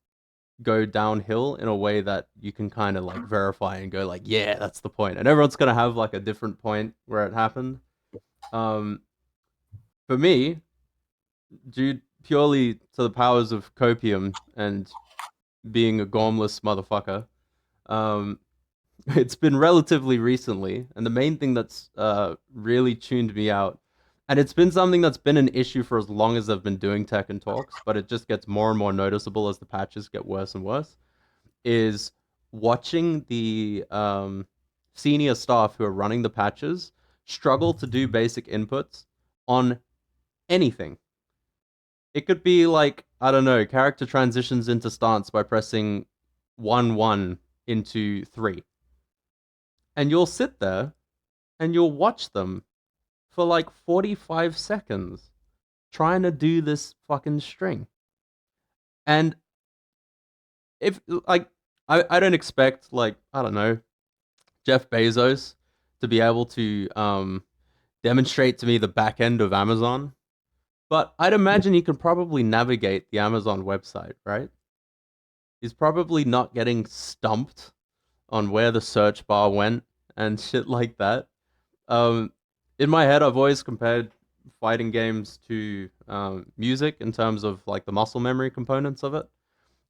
go downhill in a way that you can kind of like verify and go like, yeah, that's the point. And everyone's gonna have like a different point where it happened. For me, due purely to the powers of copium and being a gormless motherfucker, it's been relatively recently, and the main thing that's really tuned me out, and it's been something that's been an issue for as long as I've been doing Tekken Talks, but it just gets more and more noticeable as the patches get worse and worse, is watching the senior staff who are running the patches struggle to do basic inputs on anything. It could be like, I don't know, character transitions into stance by pressing 1-1 into 3. And you'll sit there and you'll watch them for like 45 seconds trying to do this fucking string. And if, like, I don't expect, like, I don't know, Jeff Bezos to be able to demonstrate to me the back end of Amazon, but I'd imagine he can probably navigate the Amazon website, right? He's probably not getting stumped on where the search bar went and shit like that. In my head, I've always compared fighting games to music in terms of like the muscle memory components of it.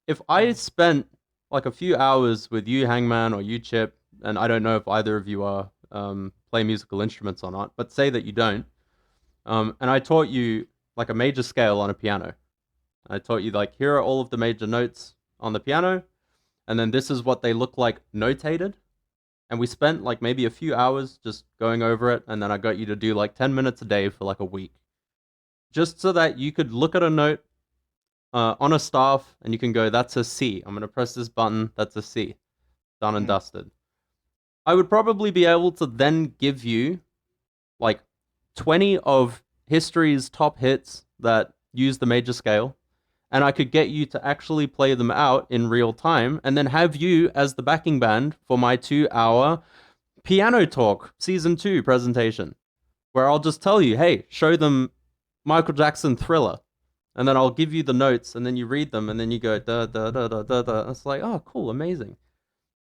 If I spent like a few hours with you, Hangman, or you, Chip, and I don't know if either of you are play musical instruments or not, but say that you don't, and I taught you like a major scale on a piano. I taught you like, here are all of the major notes on the piano, and then this is what they look like notated. And we spent like maybe a few hours just going over it, and then I got you to do like 10 minutes a day for like a week. Just so that you could look at a note on a staff and you can go, that's a C. I'm going to press this button, that's a C. Done and dusted. I would probably be able to then give you like 20 of history's top hits that use the major scale, and I could get you to actually play them out in real time, and then have you as the backing band for my 2-hour Piano Talk Season 2 presentation, where I'll just tell you, hey, show them Michael Jackson Thriller, and then I'll give you the notes, and then you read them, and then you go, da, da, da, da, da, da. It's like, oh, cool, amazing.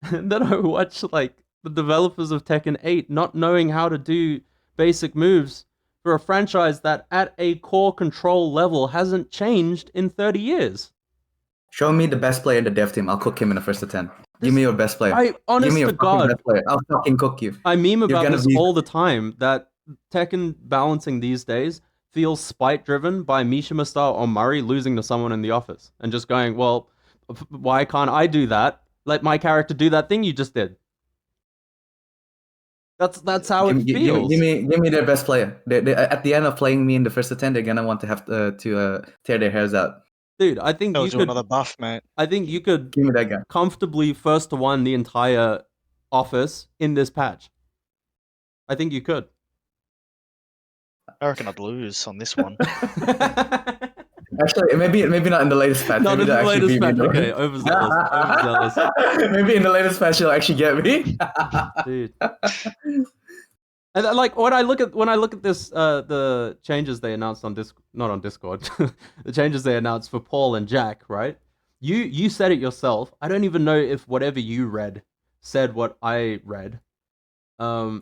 And then I watch, like, the developers of Tekken 8 not knowing how to do basic moves for a franchise that at a core control level hasn't changed in 30 years. Show me the best player in the dev team. I'll cook him in the first 10. Give me your best player. Honest Give me your to God, best player. I'll fucking cook you. I meme about this all the time, that Tekken balancing these days feels spite-driven by Mishima Star or Murray losing to someone in the office and just going, well, why can't I do that? Let my character do that thing you just did. That's how it feels. Give me their best player. They, at the end of playing me in the first 10, they're gonna want to have to tear their hairs out. Dude, I think you do could another buff, mate. I think you could Give me that guy. comfortably first to one the entire office in this patch. I think you could. I reckon I'd lose on this one. Actually, maybe not in the latest patch. Not maybe in the they'll actually latest beat me, patch. though. Okay, overzealous. Maybe in the latest patch you'll actually get me. Dude. And like when I look at this, the changes they announced on not on Discord, the changes they announced for Paul and Jack, right? You said it yourself. I don't even know if whatever you read said what I read. Because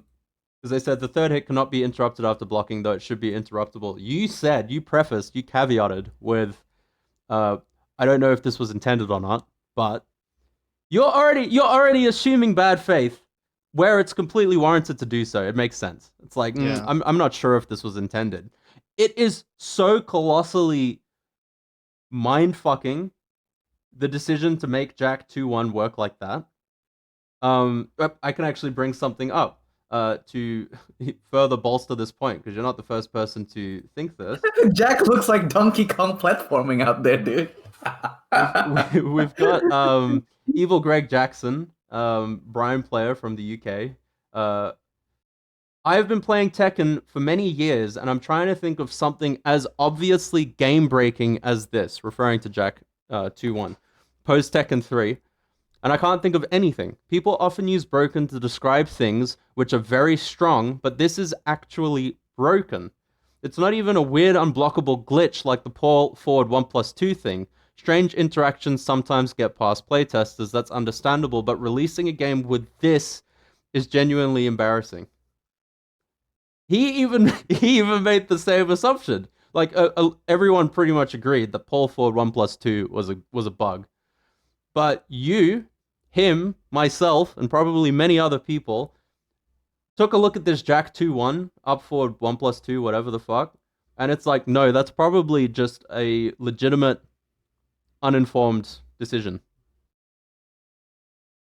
they said the third hit cannot be interrupted after blocking, though it should be interruptible. You caveated with, I don't know if this was intended or not, but you're already assuming bad faith where it's completely warranted to do so. It makes sense. It's like, I'm not sure if this was intended. It is so colossally mind-fucking, the decision to make Jack 2-1 work like that. I can actually bring something up to further bolster this point, because you're not the first person to think this. Jack looks like Donkey Kong platforming out there, dude. We've got Evil Greg Jackson, Brian Player from the UK. I've been playing Tekken for many years, and I'm trying to think of something as obviously game-breaking as this, referring to Jack 2-1, post Tekken 3. And I can't think of anything. People often use broken to describe things which are very strong, but this is actually broken. It's not even a weird unblockable glitch like the Paul forward 1+2 thing. Strange interactions sometimes get past playtesters, that's understandable, but releasing a game with this is genuinely embarrassing. He even made the same assumption. Like, everyone pretty much agreed that Paul forward 1+2 was a bug. But you, him, myself, and probably many other people took a look at this Jack 2-1, up forward 1+2, whatever the fuck, and it's like, no, that's probably just a legitimate, uninformed decision.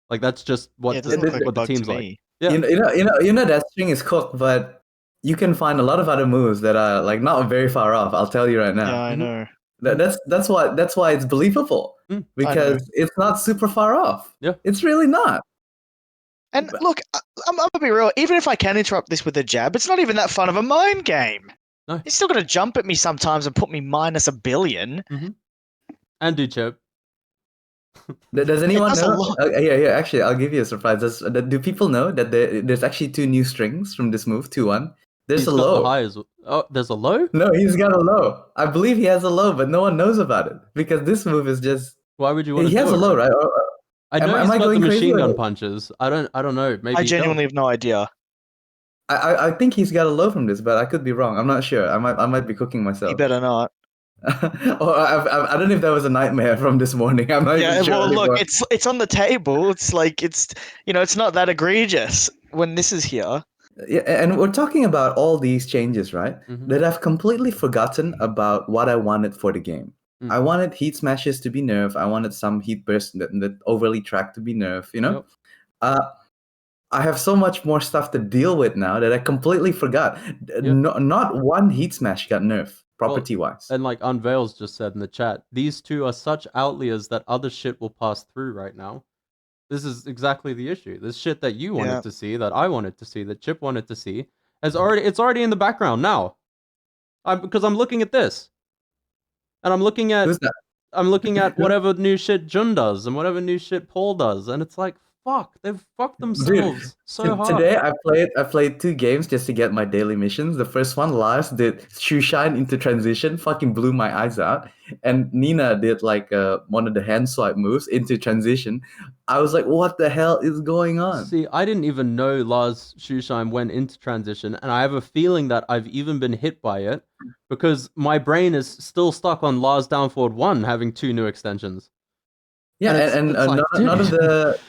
Like, that's just what the team's like. Yeah. You know that string is cooked, but you can find a lot of other moves that are like not very far off. I'll tell you right now. Yeah, I know. That's why it's believable, because it's not super far off. Yeah, it's really not. And look, I'm gonna be real. Even if I can interrupt this with a jab, it's not even that fun of a mind game. No. He's still gonna jump at me sometimes and put me minus -1 billion. Mm-hmm. And do chip. Does anyone know? Yeah. Actually, I'll give you a surprise. Do people know that there's actually 2 new strings from this move? 2-1. There's a low. There's a low? No, he's got a low. I believe he has a low, but no one knows about it because this move is just. Why would you want to? He has a low, right? I know he's got the machine gun punches. I don't know. Maybe I genuinely have no idea. I think he's got a low from this, but I could be wrong. I'm not sure. I might be cooking myself. You better not. Or I don't know if that was a nightmare from this morning. I'm not even sure. Well, look, it's on the table. It's like it's not that egregious when this is here. Yeah, and we're talking about all these changes, right? Mm-hmm. That I've completely forgotten about what I wanted for the game. Mm-hmm. I wanted heat smashes to be nerfed. I wanted some heat bursts that overly track to be nerfed. You know, I have so much more stuff to deal with now that I completely forgot. Yep. Not one heat smash got nerfed property-wise. And like Unveils just said in the chat, these two are such outliers that other shit will pass through right now. This is exactly the issue. This shit that you wanted to see, that I wanted to see, that Chip wanted to see, it's already in the background now. Because I'm looking at this, and I'm looking at whatever new shit Jun does and whatever new shit Paul does, and it's like, fuck, they've fucked themselves so hard. Today I played 2 games just to get my daily missions. The first one, Lars did Shoeshine into transition, fucking blew my eyes out. And Nina did like one of the hand swipe moves into transition. I was like, what the hell is going on? See, I didn't even know Lars Shoeshine went into transition, and I have a feeling that I've even been hit by it because my brain is still stuck on Lars down forward 1 having 2 new extensions. Yeah, and none of the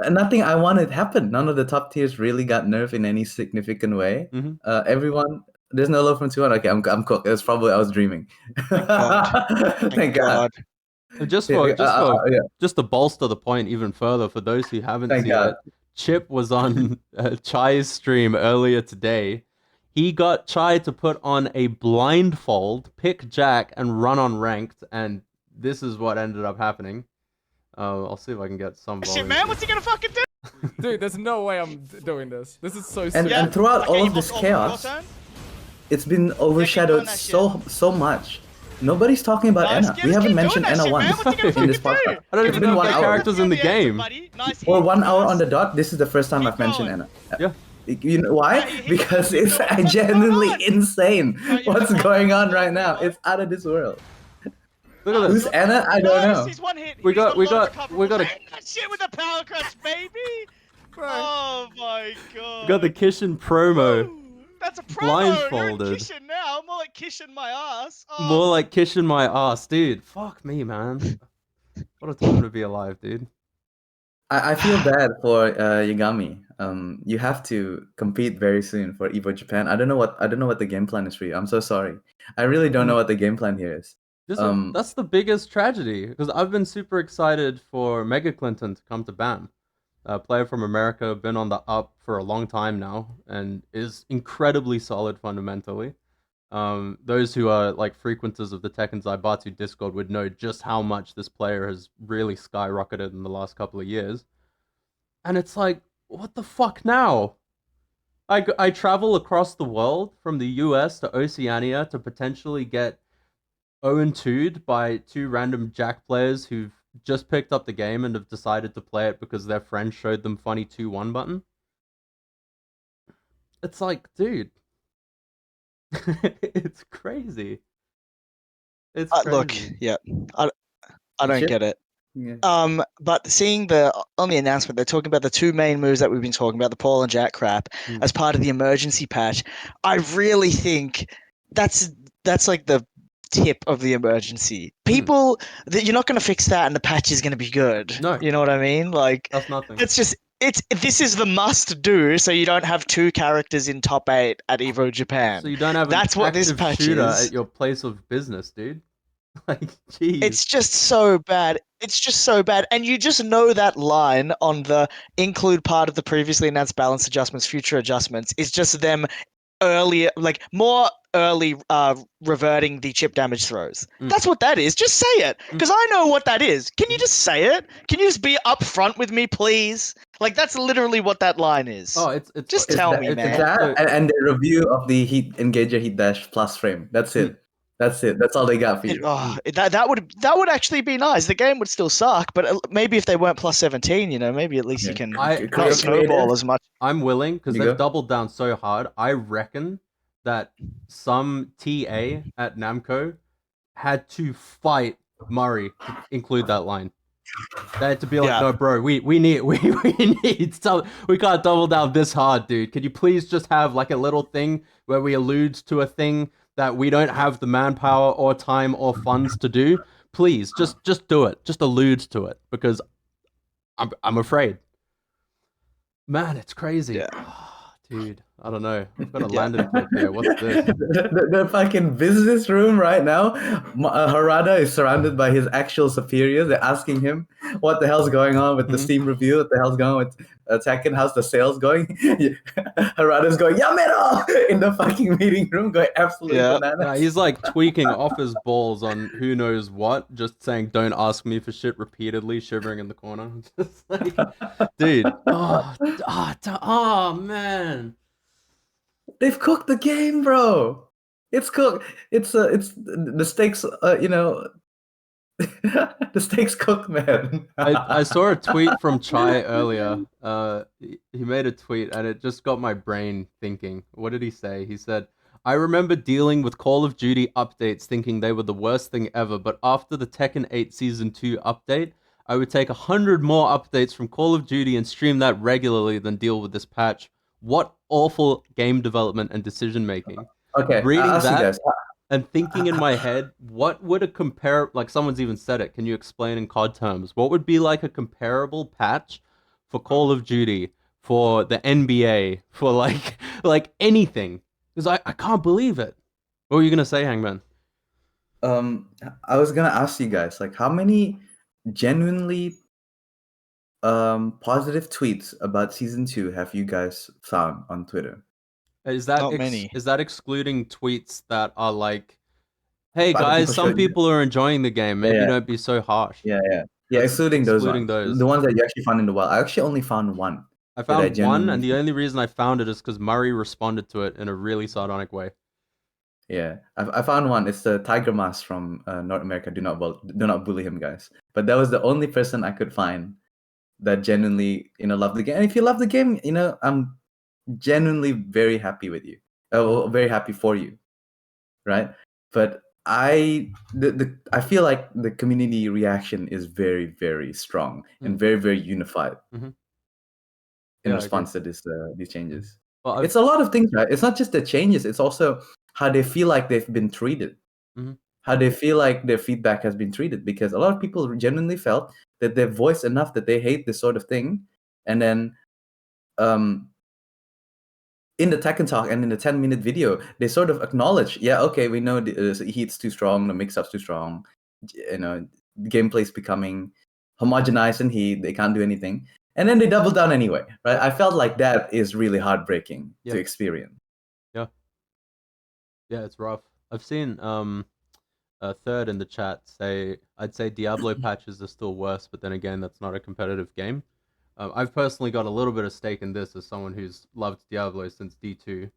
nothing I wanted happened. None of the top tiers really got nerfed in any significant way. Mm-hmm. Everyone, there's no low from 2-1. Okay, I'm cooked. It's probably I was dreaming. Thank God. Just to bolster the point even further, for those who haven't seen it, Chip was on Chai's stream earlier today. He got Chai to put on a blindfold, pick Jack, and run on ranked, and this is what ended up happening. I'll see if I can get some volume. Shit, man, what's he gonna fucking do? Dude, there's no way I'm doing this. This is so stupid. And throughout all of this chaos, it's been overshadowed so much. Nobody's talking about Anna. We haven't mentioned Anna once in this podcast. I don't even know what characters in the game. For 1 hour on the dot, this is the first time I've mentioned Anna. Yeah. You know why? Because it's what's going genuinely on. insane. Right, yeah, What's hold going on, on right now? hold on. It's out of this world. Look at Who's this. Anna? I don't know. He's one hit. We He's got- got loads of we got a- coverables. That shit with the power crunch, baby. Bro. Oh my god. We got the Kishin promo. Woo. That's a promo. Blindfolded. You're in Kishin now. More like Kishin my ass. Oh. More like Kishin my ass, dude. Fuck me, man. What a time to be alive, dude. I feel bad for Yagami. You have to compete very soon for Evo Japan. I don't know what the game plan is for you. I'm so sorry. I really don't know what the game plan here is. That's the biggest tragedy, because I've been super excited for Mega Clinton to come to BAM. A player from America, been on the up for a long time now, and is incredibly solid fundamentally. Those who are like frequenters of the Tekken Zaibatsu Discord would know just how much this player has really skyrocketed in the last couple of years. And it's like, what the fuck now? I travel across the world from the US to Oceania to potentially get 0-2'd by two random Jack players who've just picked up the game and have decided to play it because their friend showed them funny 2-1 button. It's like, dude. It's crazy. It's crazy. Look, yeah. I don't Sure. get it. Yeah. But seeing on the announcement, they're talking about the two main moves that we've been talking about, the Paul and Jack crap, as part of the emergency patch. I really think that's like the tip of the emergency. People, that you're not going to fix that, and the patch is going to be good. No. You know what I mean? Like, That's nothing. this is the must do, so you don't have two characters in top 8 at Evo Japan. So you don't have That's an what this active patch shooter is. at your place of business, dude. Like, jeez. It's just so bad. It's just so bad. And you just know that line on the include part of the previously announced balance adjustments, future adjustments, is just them more early reverting the chip damage throws. That's what that is. Just say it. Because I know what that is. Can you just say it? Can you just be upfront with me, please? Like, that's literally what that line is. Oh, it's Just it's tell that- me, it's man. that- And the review of the heat engager heat dash plus frame. That's it. That's it. That's all they got for you. That would actually be nice. The game would still suck, but maybe if they weren't plus 17, maybe at least you can not snowball as much. I'm willing, because You they've go. doubled down so hard. I reckon that some TA at Namco had to fight Murray to include that line. They had to be like, no, bro, we need we can't double down this hard, dude. Could you please just have like a little thing where we allude to a thing that we don't have the manpower or time or funds to do? Please, just do it. Just allude to it, because I'm afraid. Man, it's crazy. Yeah. Dude, I don't know. I've got a landing clip here. What's this? The fucking business room right now, Harada is surrounded by his actual superiors. They're asking him what the hell's going on with the Steam review, what the hell's going on with Tekken, how's the sales going? Harada's going, Yamero! In the fucking meeting room, going absolutely bananas. Yeah, he's like tweaking off his balls on who knows what, just saying, don't ask me for shit repeatedly, shivering in the corner. Just like, dude. Oh, man. They've cooked the game, bro. It's cooked. It's the stakes. The stakes cooked, man. I saw a tweet from Chai earlier. He made a tweet and it just got my brain thinking. What did he say? He said, I remember dealing with Call of Duty updates thinking they were the worst thing ever, but after the Tekken 8 Season 2 update, I would take 100 more updates from Call of Duty and stream that regularly than deal with this patch. What awful game development and decision making. Okay, reading I'll ask you that guys. and thinking in my head, what would a compare, like someone's even said it, can you explain in COD terms, what would be like a comparable patch for Call of Duty, for the NBA, for like anything? Because I can't believe it. What were you gonna say, Hangman? I was gonna ask you guys, like, how many genuinely positive tweets about season 2 have you guys found on Twitter? Is that Not many. Is that excluding tweets that are like, hey Other guys, people some showing you- people are enjoying the game, maybe Yeah. don't be so harsh. Yeah, That's excluding those excluding ones. those. The ones that you actually found in the wild. I actually only found one. I that found one, genuinely and the think- only reason I found it is because Murray responded to it in a really sardonic way. Yeah, I found one. It's the Tiger Mask from North America. Do not bully him, guys. But that was the only person I could find that genuinely, loved the game. And if you love the game, genuinely very happy with you, very happy for you, right? But I feel like the community reaction is very, very strong and very, very unified in Yeah, I agree. response to these changes. Well, It's a lot of things, right? It's not just the changes; it's also how they feel like they've been treated, how they feel like their feedback has been treated. Because a lot of people genuinely felt that they've voiced enough that they hate this sort of thing, and then in the Tekken Talk and in the 10-minute video, they sort of acknowledge, yeah, okay, we know the heat's too strong, the mix-up's too strong, you know, gameplay's becoming homogenized in heat, they can't do anything. And then they double down anyway, right? I felt like that is really heartbreaking to experience. Yeah, it's rough. I've seen a third in the chat say, I'd say Diablo patches are still worse, but then again, that's not a competitive game. I've personally got a little bit of stake in this as someone who's loved Diablo since D2.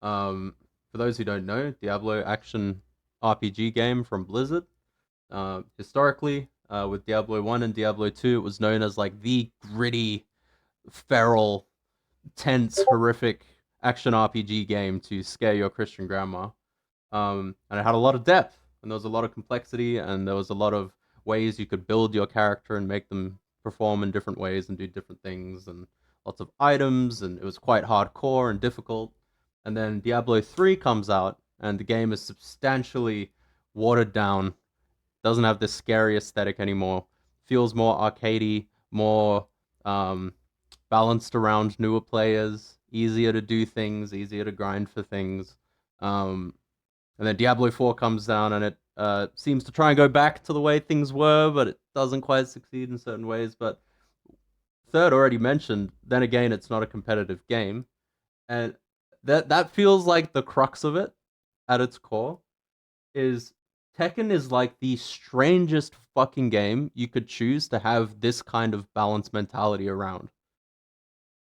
For those who don't know, Diablo action RPG game from Blizzard. Historically, with Diablo 1 and Diablo 2, it was known as like the gritty, feral, tense, horrific action RPG game to scare your Christian grandma. And it had a lot of depth, and there was a lot of complexity, and there was a lot of ways you could build your character and make them perform in different ways and do different things, and lots of items, and it was quite hardcore and difficult. And then Diablo 3 comes out, and the game is substantially watered down, doesn't have this scary aesthetic anymore, feels more arcadey, more balanced around newer players, easier to do things, easier to grind for things. And then Diablo 4 comes down, and it seems to try and go back to the way things were, but it doesn't quite succeed in certain ways. But third already mentioned, then again, it's not a competitive game. And that feels like the crux of it at its core. Is Tekken is like the strangest fucking game you could choose to have this kind of balanced mentality around.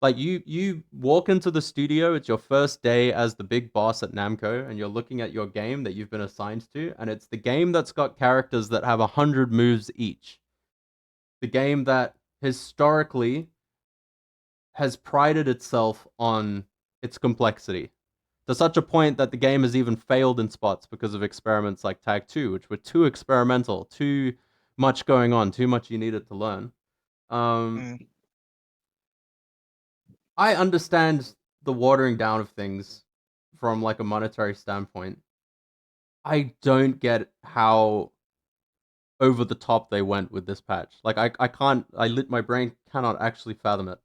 Like you walk into the studio, it's your first day as the big boss at Namco, and you're looking at your game that you've been assigned to, and it's the game that's got characters that have 100 moves each. The game that historically has prided itself on its complexity, to such a point that the game has even failed in spots because of experiments like Tag 2, which were too experimental, too much going on, too much you needed to learn. I understand the watering down of things from like a monetary standpoint. I don't get how over the top they went with this patch. Like my brain cannot actually fathom it.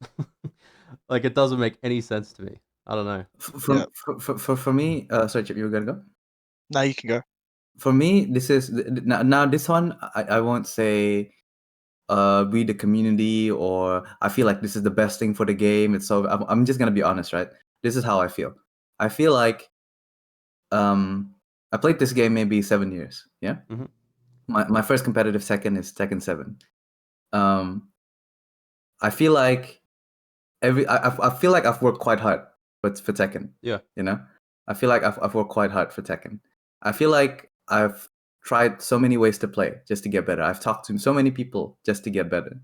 Like it doesn't make any sense to me. I don't know. For me, sorry, Chip, you were gonna go? No, you can go. For me, this is now this one. I won't say we the community, or I feel like this is the best thing for the game. It's so I'm just gonna be honest, right? This is how I feel. I feel like I played this game maybe 7 years. Yeah. My first competitive Tekken is Tekken 7. I feel like I feel like I've worked quite hard for Tekken. Yeah. You know, I feel like I've worked quite hard for Tekken. I feel like I've tried so many ways to play just to get better. I've talked to so many people just to get better.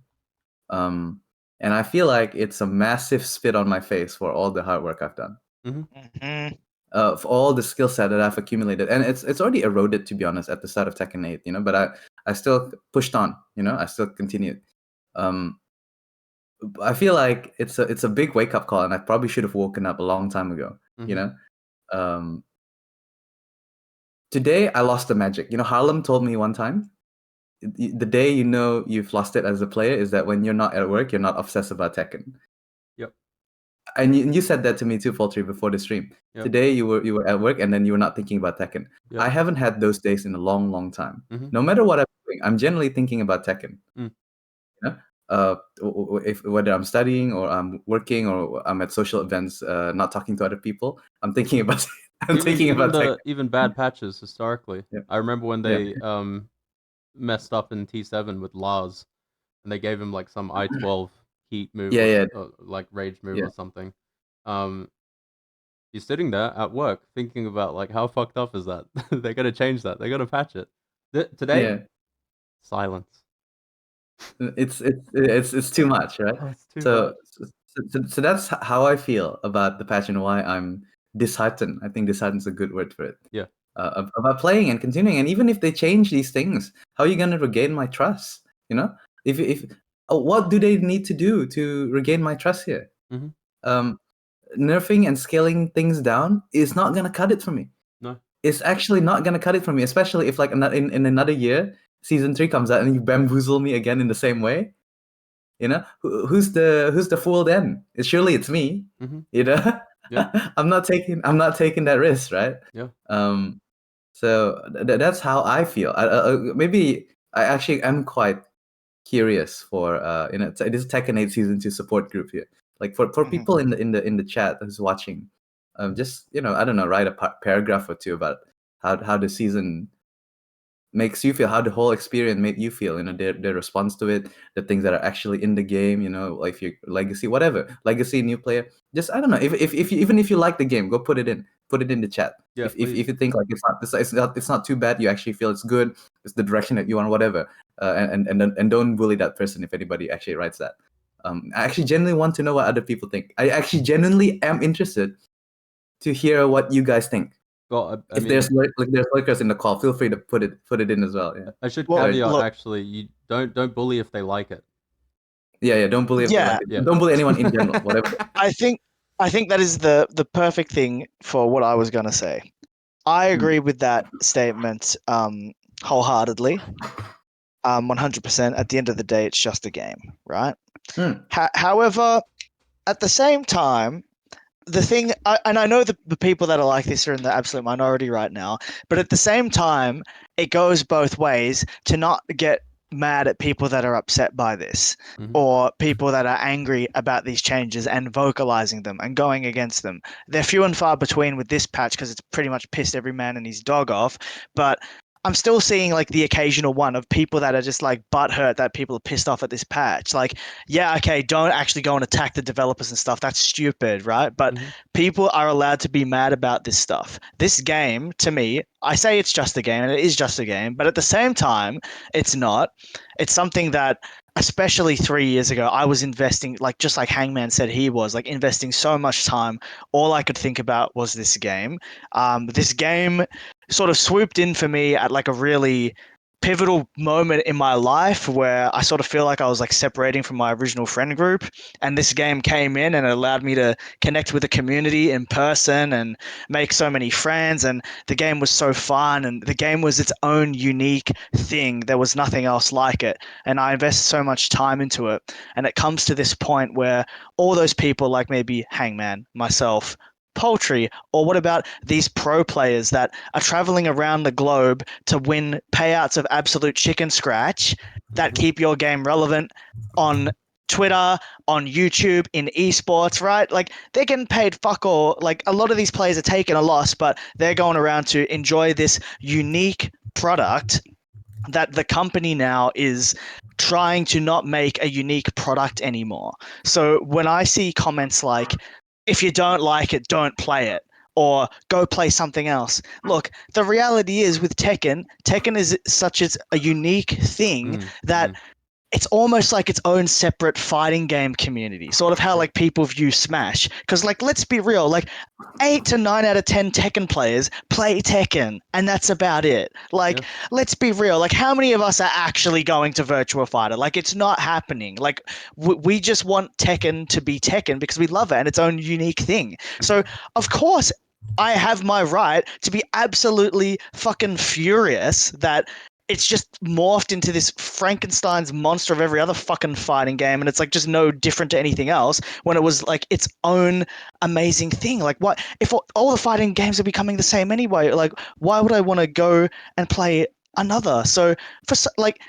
And I feel like it's a massive spit on my face for all the hard work I've done. For all the skill set that I've accumulated, and it's already eroded, to be honest, at the start of Tekken 8. But I still pushed on. I still continued. I feel like it's a big wake up call, and I probably should have woken up a long time ago. Today I lost the magic. Harlem told me one time, the day you've lost it as a player is that when you're not at work, you're not obsessed about Tekken. Yep. And you said that to me too, Poultry, before the stream. Yep. Today you were at work, and then you were not thinking about Tekken. Yep. I haven't had those days in a long, long time. No matter what I'm doing, I'm generally thinking about Tekken. Whether I'm studying or I'm working or I'm at social events, not talking to other people, I'm thinking about Tekken. Even bad patches historically. Yeah. I remember when they messed up in T7 with Lars, and they gave him like some I-12 heat move, like rage move or something. You're sitting there at work thinking about like how fucked up is that? They're gonna change that. They're gonna patch it. Today, silence. It's too much, right? It's too much. So that's how I feel about the patch and why I'm disheartened. I think disheartened is a good word for it. Yeah. About playing and continuing, and even if they change these things, how are you gonna regain my trust? You know, if what do they need to do to regain my trust here? Mhm. Nerfing and scaling things down is not gonna cut it for me. No. It's actually not gonna cut it for me, especially if like in another year, season 3 comes out and you bamboozle me again in the same way. You know, who's the fool then? Surely it's me. Mhm. You know, Yeah. I'm not taking that risk, right? Yeah. So that's how I feel. Maybe I actually am quite curious for this is Tekken 8 season 2 support group here. Like for people in the chat who's watching, just I don't know, write a paragraph or two about how the season makes you feel, how the whole experience made you feel, their response to it, the things that are actually in the game, like your legacy, whatever, legacy, new player. Just I don't know, if you, even if you like the game, go put it in the chat. Yeah, If please. you think like it's not too bad, you actually feel it's good, it's the direction that you want, whatever, and don't bully that person if anybody actually writes that. I actually genuinely want to know what other people think. I actually genuinely am interested to hear what you guys think. Well, I If mean, there's lurkers in the call, feel free to put it in as well. Yeah. I should Well, caveat look- actually, you don't bully if they like it. Yeah. Don't bully. Yeah. Don't bully anyone in general. Whatever. I think that is the perfect thing for what I was gonna say. I agree with that statement wholeheartedly. 100%. At the end of the day, it's just a game, right? However, at the same time, the thing, and I know the people that are like this are in the absolute minority right now, but at the same time, it goes both ways to not get mad at people that are upset by this or people that are angry about these changes and vocalizing them and going against them. They're few and far between with this patch because it's pretty much pissed every man and his dog off, but I'm still seeing like the occasional one of people that are just like butthurt that people are pissed off at this patch. Like, yeah, okay, don't actually go and attack the developers and stuff. That's stupid, right? But people are allowed to be mad about this stuff. This game, to me, I say it's just a game, and it is just a game, but at the same time, it's not. It's something that, especially 3 years ago, I was investing, like just like Hangman said he was, like investing so much time. All I could think about was this game. This game sort of swooped in for me at like a really pivotal moment in my life where I sort of feel like I was like separating from my original friend group, and this game came in and it allowed me to connect with the community in person and make so many friends, and the game was so fun and the game was its own unique thing. There was nothing else like it, and I invested so much time into it, and it comes to this point where all those people like maybe Hangman, myself, Poultry, or what about these pro players that are traveling around the globe to win payouts of absolute chicken scratch that keep your game relevant on Twitter, on YouTube, in esports, right? Like they're getting paid fuck all. Like a lot of these players are taking a loss, but they're going around to enjoy this unique product that the company now is trying to not make a unique product anymore. So when I see comments like, if you don't like it, don't play it, or go play something else. Look, the reality is with Tekken is such a unique thing that it's almost like its own separate fighting game community, sort of how like people view Smash. Because like, let's be real, like 8 to 9 out of 10 Tekken players play Tekken, and that's about it. Like, let's be real, like how many of us are actually going to Virtua Fighter? Like, it's not happening. Like, we just want Tekken to be Tekken because we love it and its own unique thing. So, of course, I have my right to be absolutely fucking furious that it's just morphed into this Frankenstein's monster of every other fucking fighting game, and it's like just no different to anything else when it was like its own amazing thing. Like, what if all the fighting games are becoming the same anyway? Like, why would I want to go and play another? So like,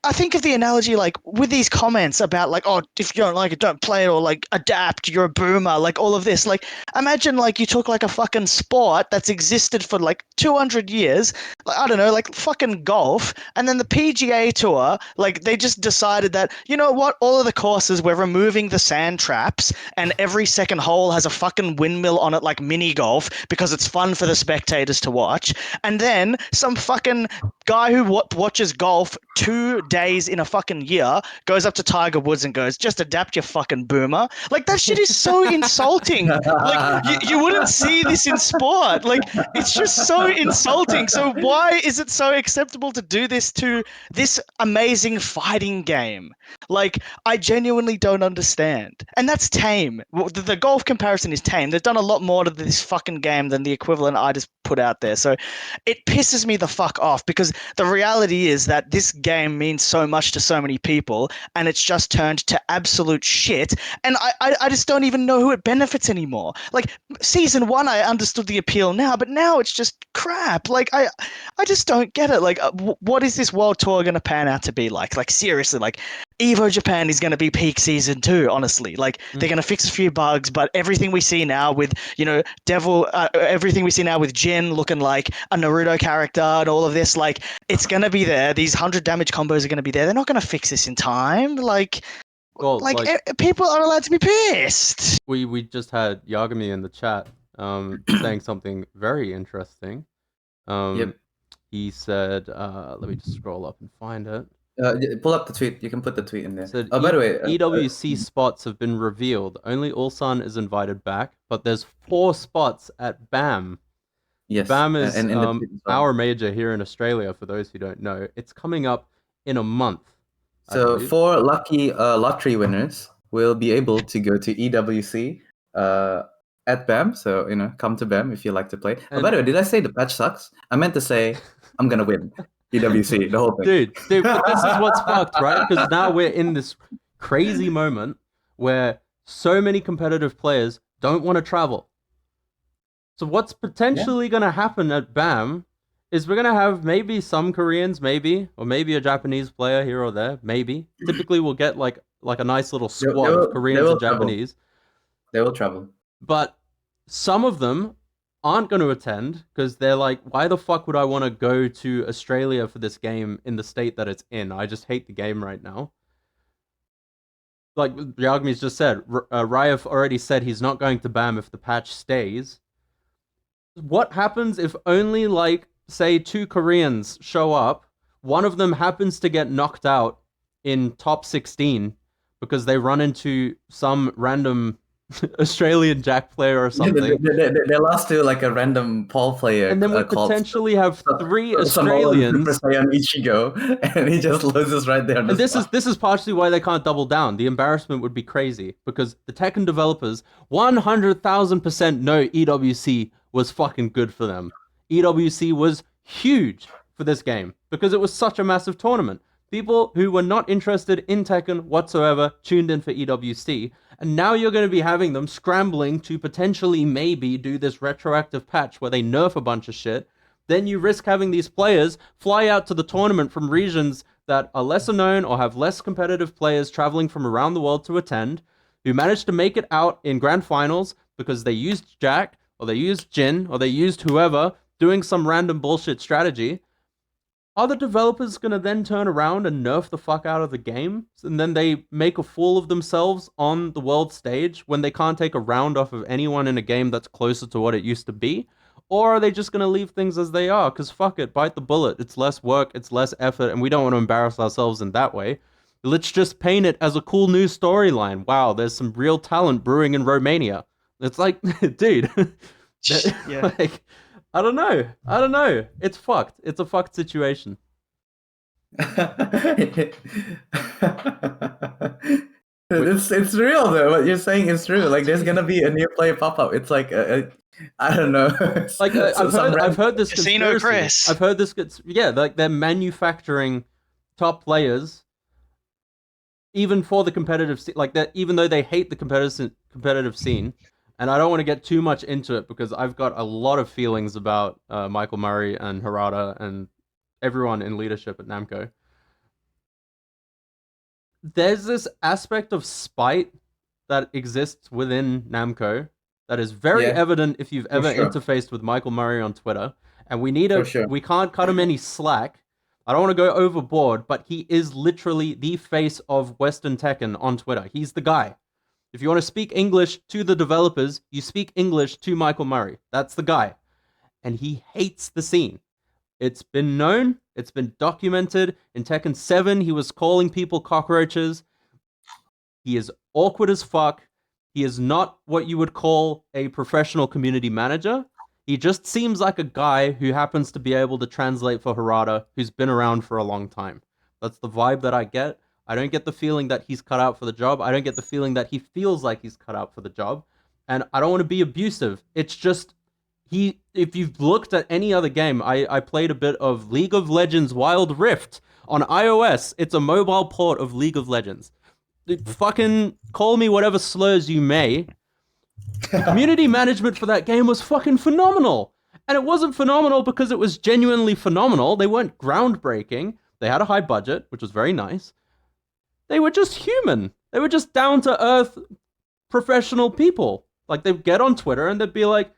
I think of the analogy like with these comments about like, oh, if you don't like it, don't play it, or like adapt, you're a boomer, like all of this. Like, imagine like you took like a fucking sport that's existed for like 200 years, like, I don't know, like fucking golf, and then the PGA Tour, like they just decided that, you know what, all of the courses, we're removing the sand traps, and every second hole has a fucking windmill on it like mini golf because it's fun for the spectators to watch. And then some fucking guy who watches golf 2 days in a fucking year goes up to Tiger Woods and goes, "Just adapt, you fucking boomer." Like, that shit is so insulting. Like, you wouldn't see this in sport. Like, it's just so insulting. So why is it so acceptable to do this to this amazing fighting game? Like, I genuinely don't understand. And that's tame. The golf comparison is tame. They've done a lot more to this fucking game than the equivalent I just put out there. So it pisses me the fuck off, because the reality is that this game means so much to so many people, and it's just turned to absolute shit. And I just don't even know who it benefits anymore. Like, season 1, I understood the appeal now, but now it's just crap. Like, I just don't get it. Like, what is this world tour going to pan out to be like? Like, seriously, like, Evo Japan is going to be peak season 2, honestly. Like, they're going to fix a few bugs, but everything we see now with, everything we see now with Jin looking like a Naruto character and all of this, like, it's going to be there. These 100 damage combos are going to be there. They're not going to fix this in time. Well, people are allowed to be pissed. we just had Yagami in the chat saying something very interesting. Yep. He said, let me just scroll up and find it. Pull up the tweet. You can put the tweet in there. Said, by the way, EWC spots have been revealed. Only Ulsan is invited back, but there's 4 spots at BAM. yes, BAM is and in the tweet as well. our major here in Australia, for those who don't know. It's coming up in a month. I So believe. 4 lucky lottery winners will be able to go to EWC at BAM. So, come to BAM if you like to play. And- by the way, did I say the patch sucks? I meant to say I'm going to win EWC, the whole thing. Dude, but this is what's fucked, right? Because now we're in this crazy moment where so many competitive players don't want to travel. So what's potentially going to happen at BAM is we're going to have maybe some Koreans, or maybe a Japanese player here or there, maybe. Typically we'll get like a nice little squad of Koreans and Japanese. They will travel. But some of them aren't going to attend because they're like, why the fuck would I want to go to Australia for this game in the state that it's in? I just hate the game right now. Like Yagmi's just said, Ryef already said he's not going to BAM if the patch stays. What happens if only, like, say 2 Koreans show up, one of them happens to get knocked out in top 16 because they run into some random Australian Jack player or something. They lost to like a random Paul player. And then we potentially have 3 Australians. Ichigo, and he just loses right there. And this is partially why they can't double down. The embarrassment would be crazy because the Tekken developers 100,000% know EWC was fucking good for them. EWC was huge for this game because it was such a massive tournament. People who were not interested in Tekken whatsoever tuned in for EWC, and now you're going to be having them scrambling to potentially maybe do this retroactive patch where they nerf a bunch of shit. Then you risk having these players fly out to the tournament from regions that are lesser known or have less competitive players traveling from around the world to attend, who managed to make it out in grand finals because they used Jack, or they used Jin, or they used whoever, doing some random bullshit strategy. Are the developers going to then turn around and nerf the fuck out of the game? And then they make a fool of themselves on the world stage when they can't take a round off of anyone in a game that's closer to what it used to be? Or are they just going to leave things as they are? Because fuck it, bite the bullet. It's less work, it's less effort, and we don't want to embarrass ourselves in that way. Let's just paint it as a cool new storyline. Wow, there's some real talent brewing in Romania. It's like, dude, Yeah. like, I don't know. It's fucked. It's a fucked situation. It's real though. What you're saying is true. Like, there's gonna be a new player pop up. It's like I don't know. Like I've heard this Casino conspiracy. Chris. I've heard this. Like they're manufacturing top players, even for the competitive scene. Like that, even though they hate the competitive scene. And I don't want to get too much into it because I've got a lot of feelings about Michael Murray and Harada and everyone in leadership at Namco. There's this aspect of spite that exists within Namco that is very evident if you've ever interfaced with Michael Murray on Twitter. And we we can't cut him any slack. I don't want to go overboard, but he is literally the face of Western Tekken on Twitter. He's the guy. If you want to speak English to the developers, you speak English to Michael Murray. That's the guy. And he hates the scene. It's been known. It's been documented. In Tekken 7, he was calling people cockroaches. He is awkward as fuck. He is not what you would call a professional community manager. He just seems like a guy who happens to be able to translate for Harada, who's been around for a long time. That's the vibe that I get. I don't get the feeling that he's cut out for the job. I don't get the feeling that he feels like he's cut out for the job. And I don't want to be abusive. It's just, if you've looked at any other game, I played a bit of League of Legends Wild Rift on iOS. It's a mobile port of League of Legends. Fucking call me whatever slurs you may. The community management for that game was fucking phenomenal. And it wasn't phenomenal because it was genuinely phenomenal. They weren't groundbreaking. They had a high budget, which was very nice. They were just human. They were just down-to-earth professional people. Like, they'd get on Twitter and they'd be like,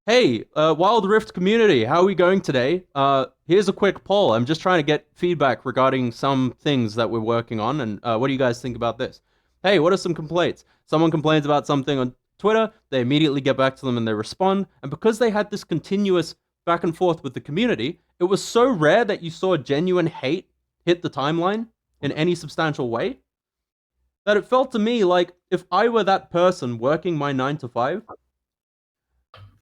hey, Wild Rift community, how are we going today? Here's a quick poll. I'm just trying to get feedback regarding some things that we're working on, and what do you guys think about this? Hey, what are some complaints? Someone complains about something on Twitter, they immediately get back to them and they respond, and because they had this continuous back and forth with the community, it was so rare that you saw genuine hate hit the timeline in any substantial way, that it felt to me like if I were that person working my 9 to 5,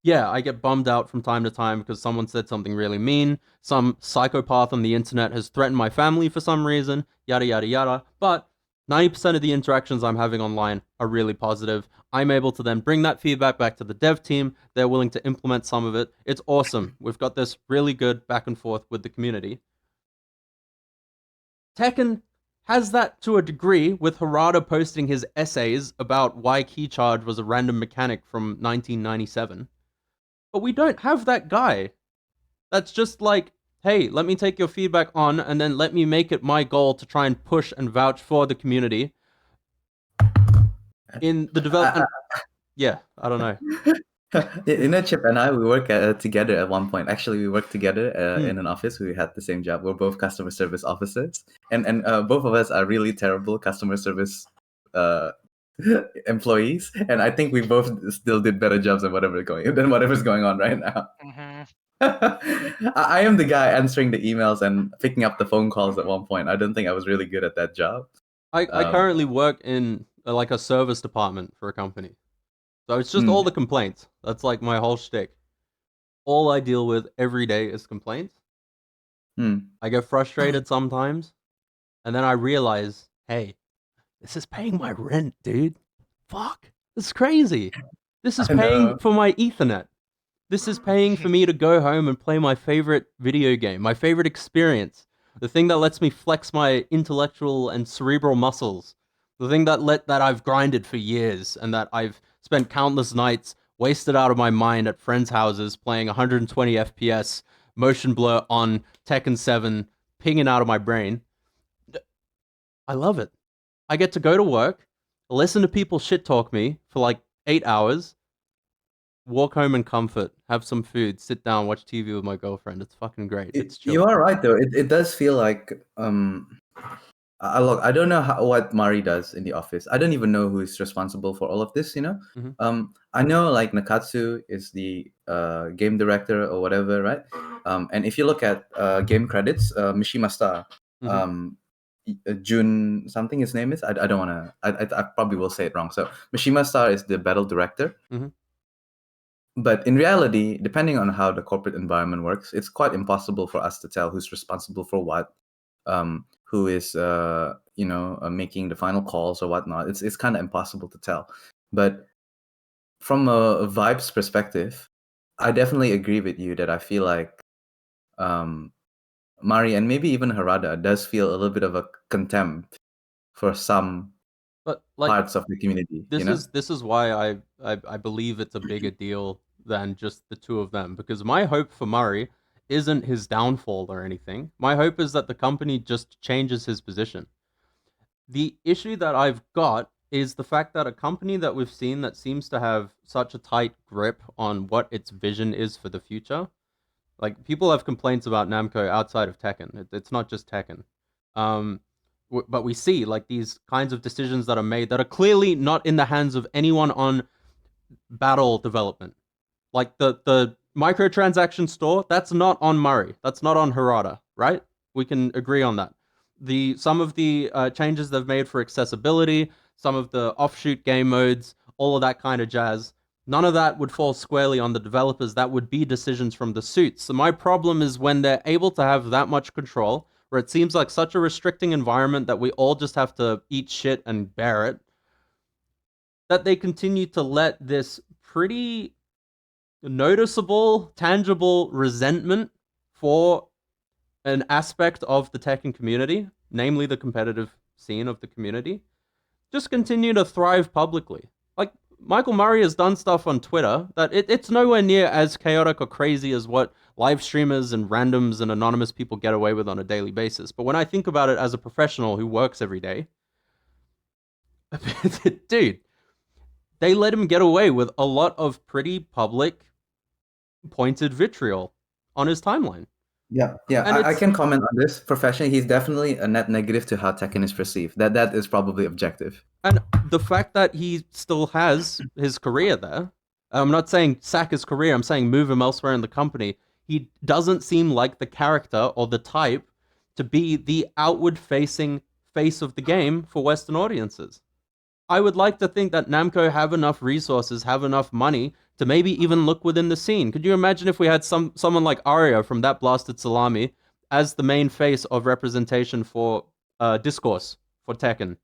yeah, I get bummed out from time to time because someone said something really mean. Some psychopath on the internet has threatened my family for some reason, yada, yada, yada. But 90% of the interactions I'm having online are really positive. I'm able to then bring that feedback back to the dev team. They're willing to implement some of it. It's awesome. We've got this really good back and forth with the community. Tekken has that to a degree, with Harada posting his essays about why Keycharge was a random mechanic from 1997. But we don't have that guy. That's just like, hey, let me take your feedback on, and then let me make it my goal to try and push and vouch for the community in the development. Yeah, I don't know. Chip and I, we work together at one point. Actually, we worked together in an office. We had the same job. We're both customer service officers, and both of us are really terrible customer service employees. And I think we both still did better jobs than whatever's going on right now. I am the guy answering the emails and picking up the phone calls at one point. I don't think I was really good at that job. I currently work in like a service department for a company. So it's just all the complaints. That's like my whole shtick. All I deal with every day is complaints. I get frustrated sometimes. And then I realize, hey, this is paying my rent, dude. Fuck. This is crazy. This is paying for my Ethernet. This is paying for me to go home and play my favorite video game, my favorite experience. The thing that lets me flex my intellectual and cerebral muscles. The thing that I've grinded for years and that I've spent countless nights wasted out of my mind at friends' houses playing 120 FPS, motion blur on Tekken 7, pinging out of my brain. I love it. I get to go to work, listen to people shit talk me for like 8 hours, walk home in comfort, have some food, sit down, watch TV with my girlfriend. It's fucking great. It's chill. You are right, though. It does feel like look, I don't know what Mari does in the office. I don't even know who is responsible for all of this, I know like Nakatsu is the game director or whatever, right? And if you look at game credits, Mishima Star, Jun something his name is. I don't want to. I probably will say it wrong. So Mishima Star is the battle director. But in reality, depending on how the corporate environment works, it's quite impossible for us to tell who's responsible for what, who is making the final calls or whatnot. It's kind of impossible to tell. But from a vibes perspective, I definitely agree with you that I feel like Mari and maybe even Harada does feel a little bit of a contempt for some parts of the community. This is why I believe it's a bigger deal than just the two of them, because my hope for Murray isn't his downfall or anything. My hope is that the company just changes his position. The issue that I've got is the fact that a company that we've seen that seems to have such a tight grip on what its vision is for the future. Like, people have complaints about Namco outside of Tekken. It's not just Tekken. But we see like these kinds of decisions that are made that are clearly not in the hands of anyone on battle development. Like the microtransaction store, that's not on Murray. That's not on Harada, right? We can agree on that. Some of the changes they've made for accessibility, some of the offshoot game modes, all of that kind of jazz, none of that would fall squarely on the developers. That would be decisions from the suits. So my problem is when they're able to have that much control, where it seems like such a restricting environment that we all just have to eat shit and bear it, that they continue to let this pretty noticeable, tangible resentment for an aspect of the Tekken community, namely the competitive scene of the community, just continue to thrive publicly. Like, Michael Murray has done stuff on Twitter that it's nowhere near as chaotic or crazy as what live streamers and randoms and anonymous people get away with on a daily basis. But when I think about it as a professional who works every day, dude, they let him get away with a lot of pretty public, pointed vitriol on his timeline. Yeah, I can comment on this. Professionally, he's definitely a net negative to how Tekken is perceived. That is probably objective. And the fact that he still has his career there, I'm not saying sack his career, I'm saying move him elsewhere in the company. He doesn't seem like the character or the type to be the outward-facing face of the game for Western audiences. I would like to think that Namco have enough resources, have enough money to maybe even look within the scene. Could you imagine if we had someone like Aria from That Blasted Salami as the main face of representation for discourse for Tekken?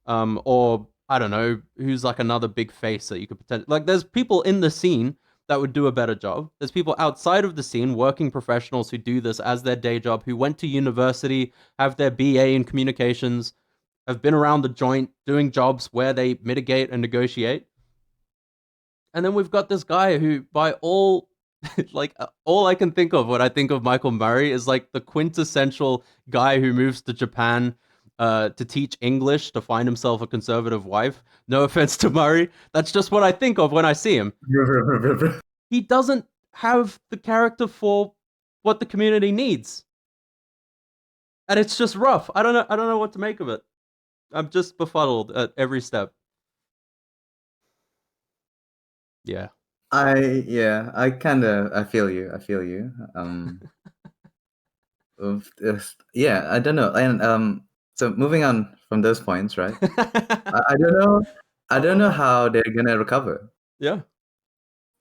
Or, I don't know, who's like another big face that you could potentially... Like, there's people in the scene that would do a better job. There's people outside of the scene, working professionals who do this as their day job, who went to university, have their BA in communications, have been around the joint doing jobs where they mitigate and negotiate. And then we've got this guy who, by all, like, all I can think of when I think of Michael Murray is like the quintessential guy who moves to Japan to teach English to find himself a conservative wife. No offense to Murray. That's just what I think of when I see him. He doesn't have the character for what the community needs. And it's just rough. I don't know what to make of it. I'm just befuddled at every step. Yeah. I feel you. Yeah, I don't know. And so moving on from those points, right? I don't know how they're gonna recover. Yeah.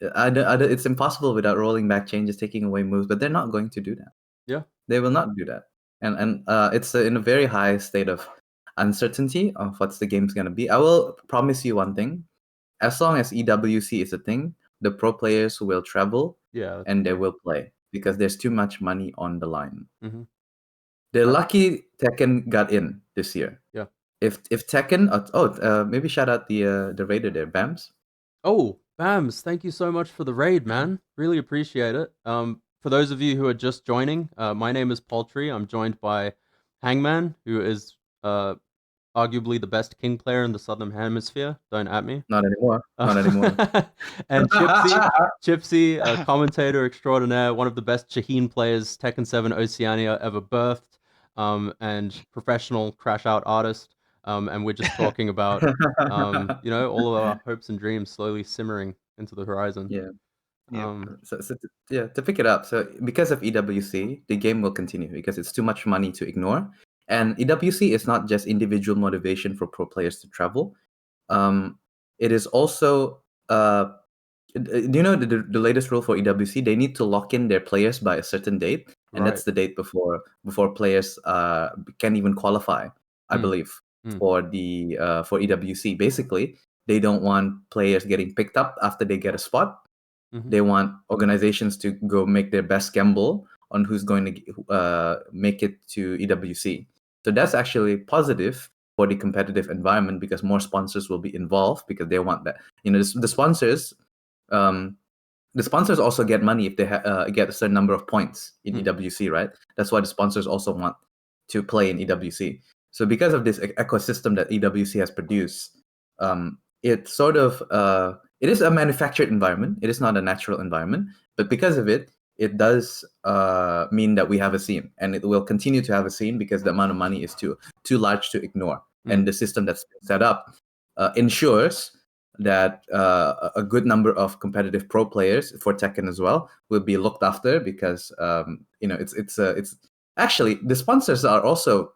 It's impossible without rolling back changes, taking away moves, but they're not going to do that. Yeah. They will not do that. And it's in a very high state of uncertainty of what's the game's gonna be. I will promise you one thing: as long as EWC is a thing, the pro players will travel, and they will play because there's too much money on the line. Mm-hmm. They're lucky Tekken got in this year. Yeah. If Tekken, maybe shout out the raider there, Bams. Oh, Bams! Thank you so much for the raid, man. Really appreciate it. For those of you who are just joining, my name is Poultry. I'm joined by Hangman, who is arguably the best King player in the Southern Hemisphere. Don't at me. Not anymore. And Chipzeeh, a commentator extraordinaire, one of the best Shaheen players Tekken 7 Oceania ever birthed, and professional crash out artist. And we're just talking about, all of our hopes and dreams slowly simmering into the horizon. Yeah. To pick it up, so because of EWC, the game will continue because it's too much money to ignore. And EWC is not just individual motivation for pro players to travel. It is also, do you know the latest rule for EWC? They need to lock in their players by a certain date, and that's the date before players can even qualify, I believe, for EWC. Basically, they don't want players getting picked up after they get a spot. Mm-hmm. They want organizations to go make their best gamble on who's going to make it to EWC. So that's actually positive for the competitive environment because more sponsors will be involved because they want that. The sponsors also get money if they get a certain number of points in EWC, right? That's why the sponsors also want to play in EWC. So because of this ecosystem that EWC has produced, it sort of it is a manufactured environment. It is not a natural environment, but because of it, it does mean that we have a scene, and it will continue to have a scene because the amount of money is too large to ignore, and the system that's set up ensures that a good number of competitive pro players for Tekken as well will be looked after, because it's actually the sponsors are also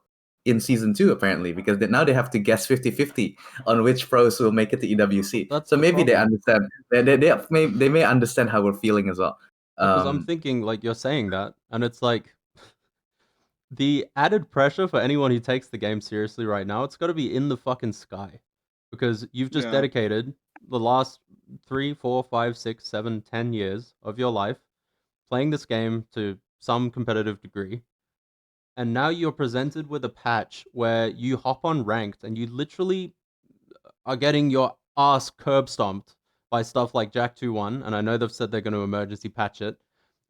in season 2 apparently, because now they have to guess 50-50 on which pros will make it to EWC. That's So the maybe they problem. understand. They may understand how we're feeling as well. Because I'm thinking, like, you're saying that, and it's like the added pressure for anyone who takes the game seriously right now, it's got to be in the fucking sky. Because you've just Yeah. dedicated the last 3, 4, 5, 6, 7, 10 years of your life playing this game to some competitive degree. And now you're presented with a patch where you hop on ranked and you literally are getting your ass curb stomped by stuff like Jack 2-1, and I know they've said they're going to emergency patch it.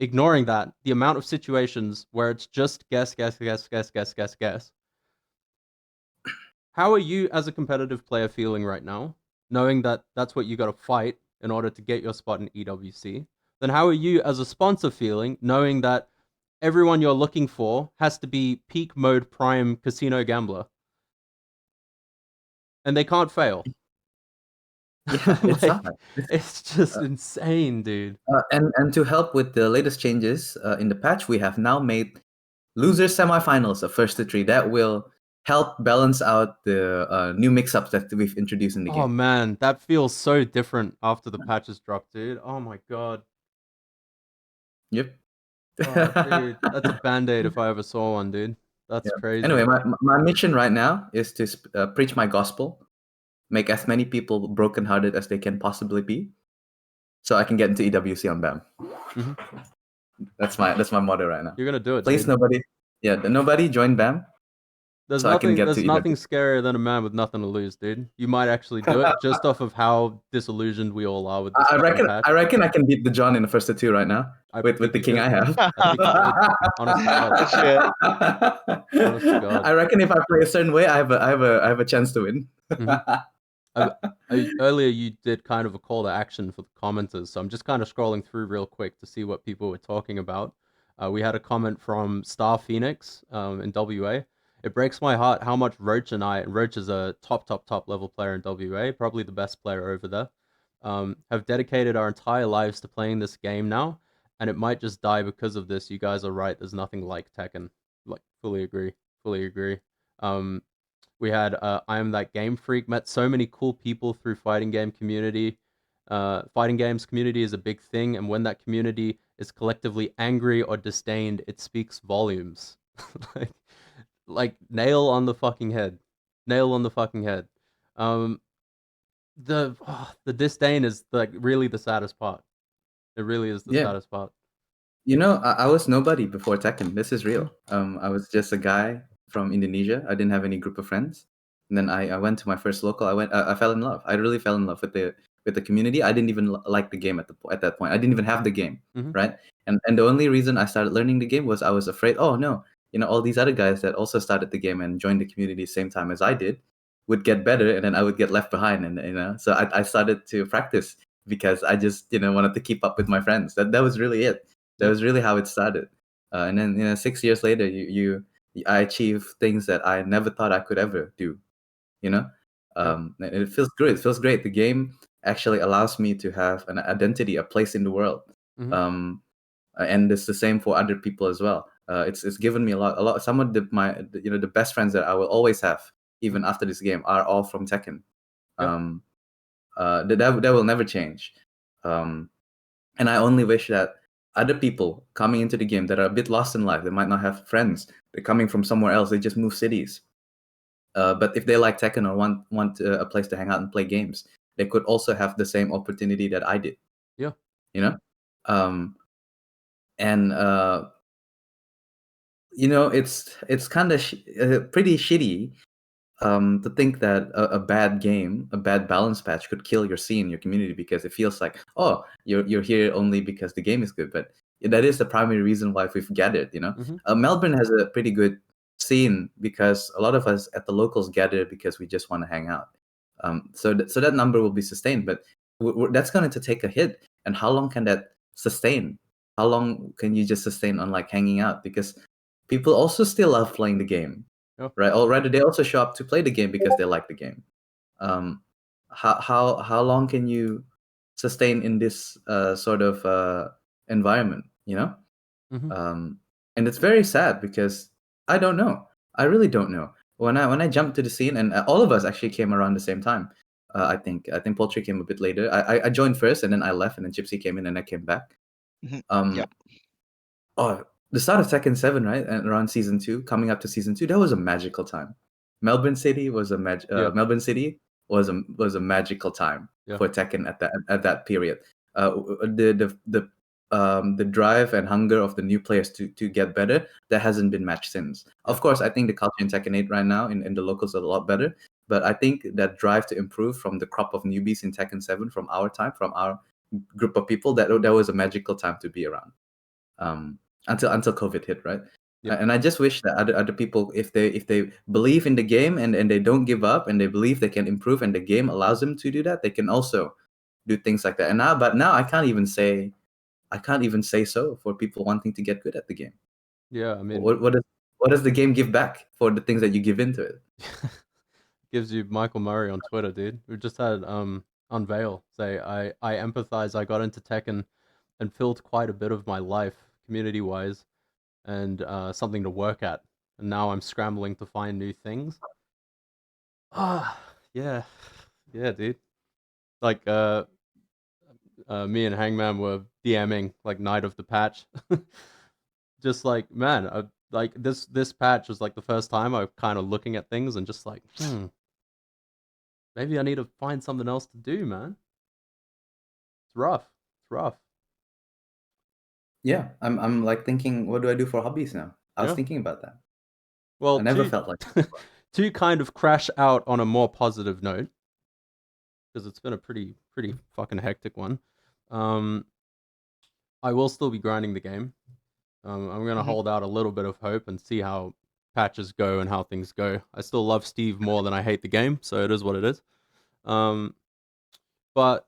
Ignoring that, the amount of situations where it's just guess. How are you as a competitive player feeling right now, knowing that that's what you got to fight in order to get your spot in EWC? Then how are you as a sponsor feeling, knowing that everyone you're looking for has to be peak mode prime casino gambler? And they can't fail. It's Like, hard. it's just insane, dude. And to help with the latest changes in the patch, we have now made loser semifinals of first to 3. That will help balance out the new mix-ups that we've introduced in the Oh game. man, that feels so different after the patches dropped, dude. Oh my god. Yep. Oh, dude, that's a band-aid if I ever saw one, dude. That's crazy. Anyway, my mission right now is to preach my gospel, make as many people brokenhearted as they can possibly be, so I can get into EWC on BAM. Mhm. That's my motto right now. You're gonna do it, Please, dude. nobody join BAM. There's So I can nothing. get There's to nothing EWC. scarier than a man with nothing to lose, dude. You might actually do it just off of how disillusioned we all are with this I fucking reckon. patch. I reckon I can beat the John in the first to 2 right now with think the you king could. I have. I think you could. Honest to God. Shit. Honest to God. I reckon if I play a certain way, I have a chance to win. Earlier, you did kind of a call to action for the commenters, so I'm just kind of scrolling through real quick to see what people were talking about. We had a comment from Star Phoenix in WA. It breaks my heart how much Roach is a top level player in WA, probably the best player over there, have dedicated our entire lives to playing this game now, and it might just die because of this. You guys are right. There's nothing like Tekken. Like, fully agree. Fully agree. We had I am that game freak. Met so many cool people through fighting game community. Fighting games community is a big thing, and when that community is collectively angry or disdained, it speaks volumes. like, nail on the fucking head. Nail on the fucking head. The disdain is like really the saddest part. It really is the Yeah. saddest part. I was nobody before Tekken. This is real. I was just a guy from Indonesia. I didn't have any group of friends. And then I went to my first local. I fell in love. I really fell in love with the community. I didn't even like the game at that point. I didn't even have the game, Mhm. right? And the only reason I started learning the game was I was afraid. Oh no, all these other guys that also started the game and joined the community same time as I did would get better, and then I would get left behind. And so I started to practice because I just wanted to keep up with my friends. That was really it. That was really how it started. And then 6 years later, I achieved things that I never thought I could ever do. And it feels good. It feels great. The game actually allows me to have an identity, a place in the world. Mhm. And it's the same for other people as well. It's given me a lot. Some of the best friends that I will always have, even after this game, are all from Tekken. Yeah. That will never change. And I only wish that other people coming into the game that are a bit lost in life, they might not have friends, they're coming from somewhere else, they just move cities. But if they like Tekken or want a place to hang out and play games, they could also have the same opportunity that I did. Yeah. Um, and it's kind of pretty shitty to think that a bad game, a bad balance patch could kill your scene, your community, because it feels like, oh, you're here only because the game is good. But that is the primary reason why we've gathered. Mhm. Melbourne has a pretty good scene because a lot of us at the locals gather because we just want to hang out. So that number will be sustained, but that's going to take a hit. And how long can that sustain? How long can you just sustain on like hanging out? Because people also still love playing the game. Yeah. Right? Or rather, they also show up to play the game because they like the game. how long can you sustain in this sort of environment? Mhm. And it's very sad because I don't know. I really don't know. When I jumped to the scene, and all of us actually came around the same time. I think Poultry came a bit later. I joined first, and then I left, and then Chipzeeh came in, and I came back. Mhm. Um, Yep. oh, the start of Tekken 7, right? And around season 2, coming up to season 2, that was a magical time. Melbourne City was Yeah. Melbourne City was a magical time Yeah. for Tekken at that period. The drive and hunger of the new players to get better, that hasn't been matched since. Yeah. Of course, I think the culture in Tekken 8 right now in the locals are a lot better, but I think that drive to improve from the crop of newbies in Tekken 7 from our time, from our group of people, that was a magical time to be around. Um, until COVID hit, right? Yep. And I just wish that other people, if they believe in the game and they don't give up and they believe they can improve and the game allows them to do that, they can also do things like that. But now I can't even say so for people wanting to get good at the game. Yeah. I mean, What does the game give back for the things that you give into it? gives you Michael Murray on Twitter, dude. We just had Unveil say, I empathize. I got into Tekken and filled quite a bit of my life community wise and something to work at. And now I'm scrambling to find new things. Ah, yeah, yeah, dude. Like me and Hangman were DMing like night of the patch. Just like, man, like this patch was like the first time I was kind of looking at things and just like, maybe I need to find something else to do, man. It's rough. It's rough. Yeah, I'm like thinking, what do I do for hobbies now? I was Yeah. thinking about that. Well, I never felt like to kind of crash out on a more positive note, because it's been a pretty fucking hectic one. Um, I will still be grinding the game. I'm gonna Mhm. hold out a little bit of hope and see how patches go and how things go. I still love Steve more than I hate the game, so it is what it is. Um, but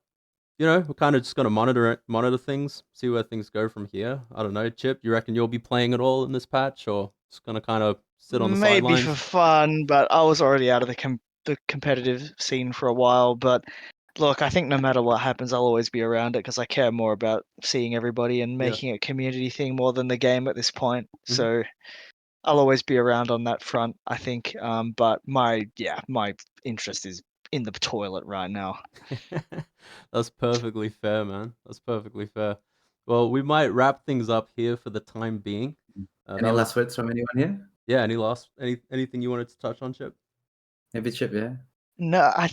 we're kind of just gonna monitor things, see where things go from here. I don't know, Chip. You reckon you'll be playing at all in this patch, or just gonna kind of sit on the Maybe for sidelines? fun, but I was already out of the competitive scene for a while. But look, I think no matter what happens, I'll always be around it because I care more about seeing everybody and Yeah. making it a community thing more than the game at this point. Mhm. So I'll always be around on that front, I think. But my interest is in the toilet right now. That's perfectly fair, man. That's perfectly fair. Well, we might wrap things up here for the time being. That any was last words from anyone here? Yeah. Anything you wanted to touch on, Chip? Maybe Chip, yeah. No, I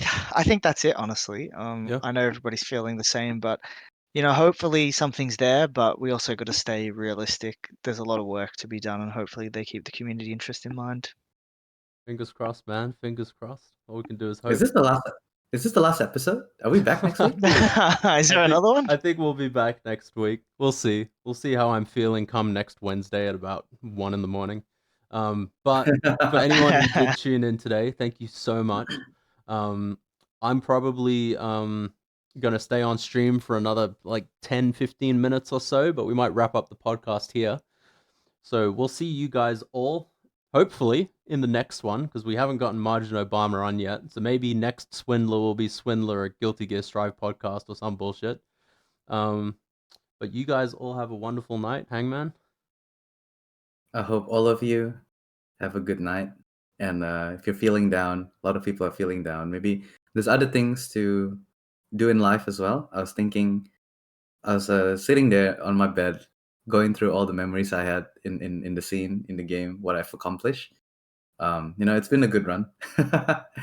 think that's it, honestly. Yeah. I know everybody's feeling the same, but hopefully something's there, but we also got to stay realistic. There's a lot of work to be done, and hopefully they keep the community interest in mind. Fingers crossed, man. Fingers crossed. All we can do is Is hope. this the last? Is this the last episode? Are we back next week? Is there another one? I think we'll be back next week. We'll see. We'll see how I'm feeling come next Wednesday at about 1 in the morning. But for anyone who did tune in today, thank you so much. I'm probably gonna stay on stream for another like 10, 15 minutes or so, but we might wrap up the podcast here. So we'll see you guys all, hopefully, in the next one, because we haven't gotten Margin Obama on yet. So maybe next Swindler will be Swindler or Guilty Gear Strive podcast or some bullshit. But you guys all have a wonderful night, Hangman. I hope all of you have a good night. And if you're feeling down, a lot of people are feeling down. Maybe there's other things to do in life as well. I was sitting there on my bed, going through all the memories I had in the scene, in the game, what I've accomplished. It's been a good run.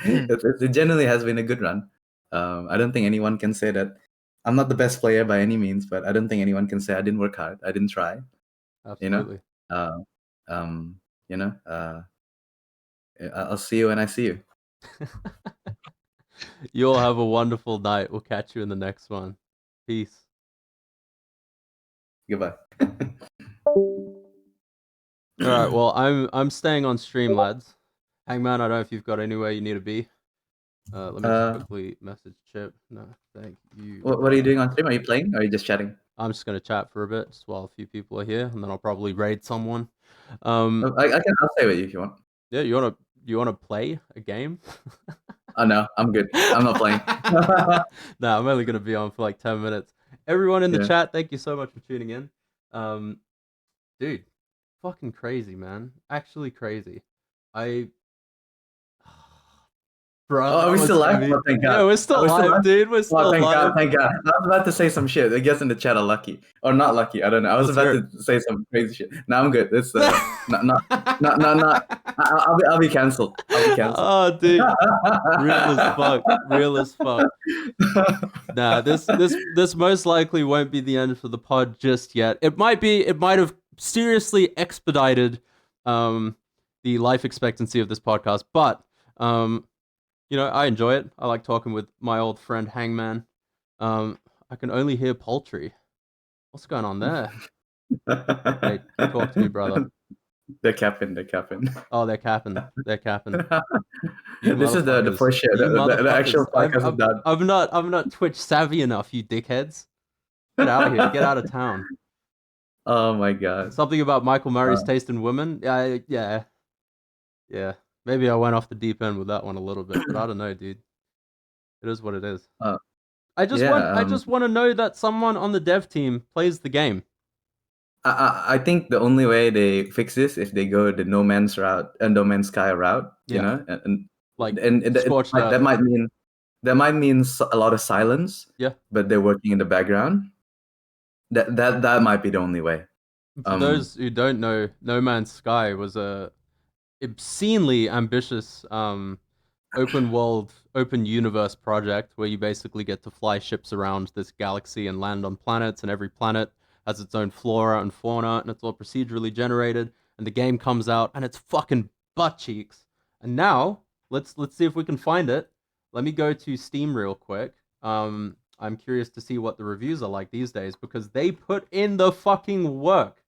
It generally has been a good run. I don't think anyone can say that I'm not the best player by any means, but I don't think anyone can say I didn't work hard. I didn't try. You know, Absolutely. uh, um, you know. I'll see you when I see you. You all have a wonderful night. We'll catch you in the next one. Peace. Goodbye. All right. Well, I'm staying on stream, lads. Hangman, I don't know if you've got anywhere you need to be. Let me just quickly message Chip. No, thank you. What are you doing on stream? Are you playing or are you just chatting? I'm just gonna chat for a bit, just while a few people are here, and then I'll probably raid someone. I'll stay with you if you want. Yeah, you wanna play a game? Oh no, I'm good. I'm not playing. Nah, I'm only gonna be on for like 10 minutes. Everyone in the Yeah. chat, thank you so much for tuning in. Dude, fucking crazy, man. Actually crazy. I Bro, Oh, that are we was still live? heavy. Oh, thank God. Yeah, we're still Are we still live, live? dude. We're Oh, still thank God, live. thank God. I was about to say some shit. I guess in the chat are lucky. Or not lucky. I don't know. I was Let's about hear to say some crazy shit. No, I'm good. It's not. I'll be cancelled. I'll be cancelled. Oh, dude, real as fuck. Real as fuck. Nah, this most likely won't be the end for the pod just yet. It might be. It might have seriously expedited the life expectancy of this podcast, but I enjoy it. I like talking with my old friend Hangman. I can only hear Poultry. What's going on there? Hey, talk to me, brother. They're capping. Oh, they're capping. They're capping. You This is the motherfuckers. first shit. You The actual motherfuckers. podcast is done. I'm not Twitch savvy enough, you dickheads. Get out of here. Get out of town. Oh my God. Something about Michael Murray's taste in women. Yeah. Maybe I went off the deep end with that one a little bit, but I don't know, dude. It is what it is. I just want to know that someone on the dev team plays the game. I think the only way they fix this if they go the No Man's Sky route, you Yeah. know, and Like that might mean a lot of silence. Yeah. But they're working in the background. That might be the only way. For those who don't know, No Man's Sky was a obscenely ambitious open world, open universe project where you basically get to fly ships around this galaxy and land on planets, and every planet has its own flora and fauna, and it's all procedurally generated. And the game comes out, and it's fucking butt cheeks. And now let's see if we can find it. Let me go to Steam real quick. I'm curious to see what the reviews are like these days because they put in the fucking work.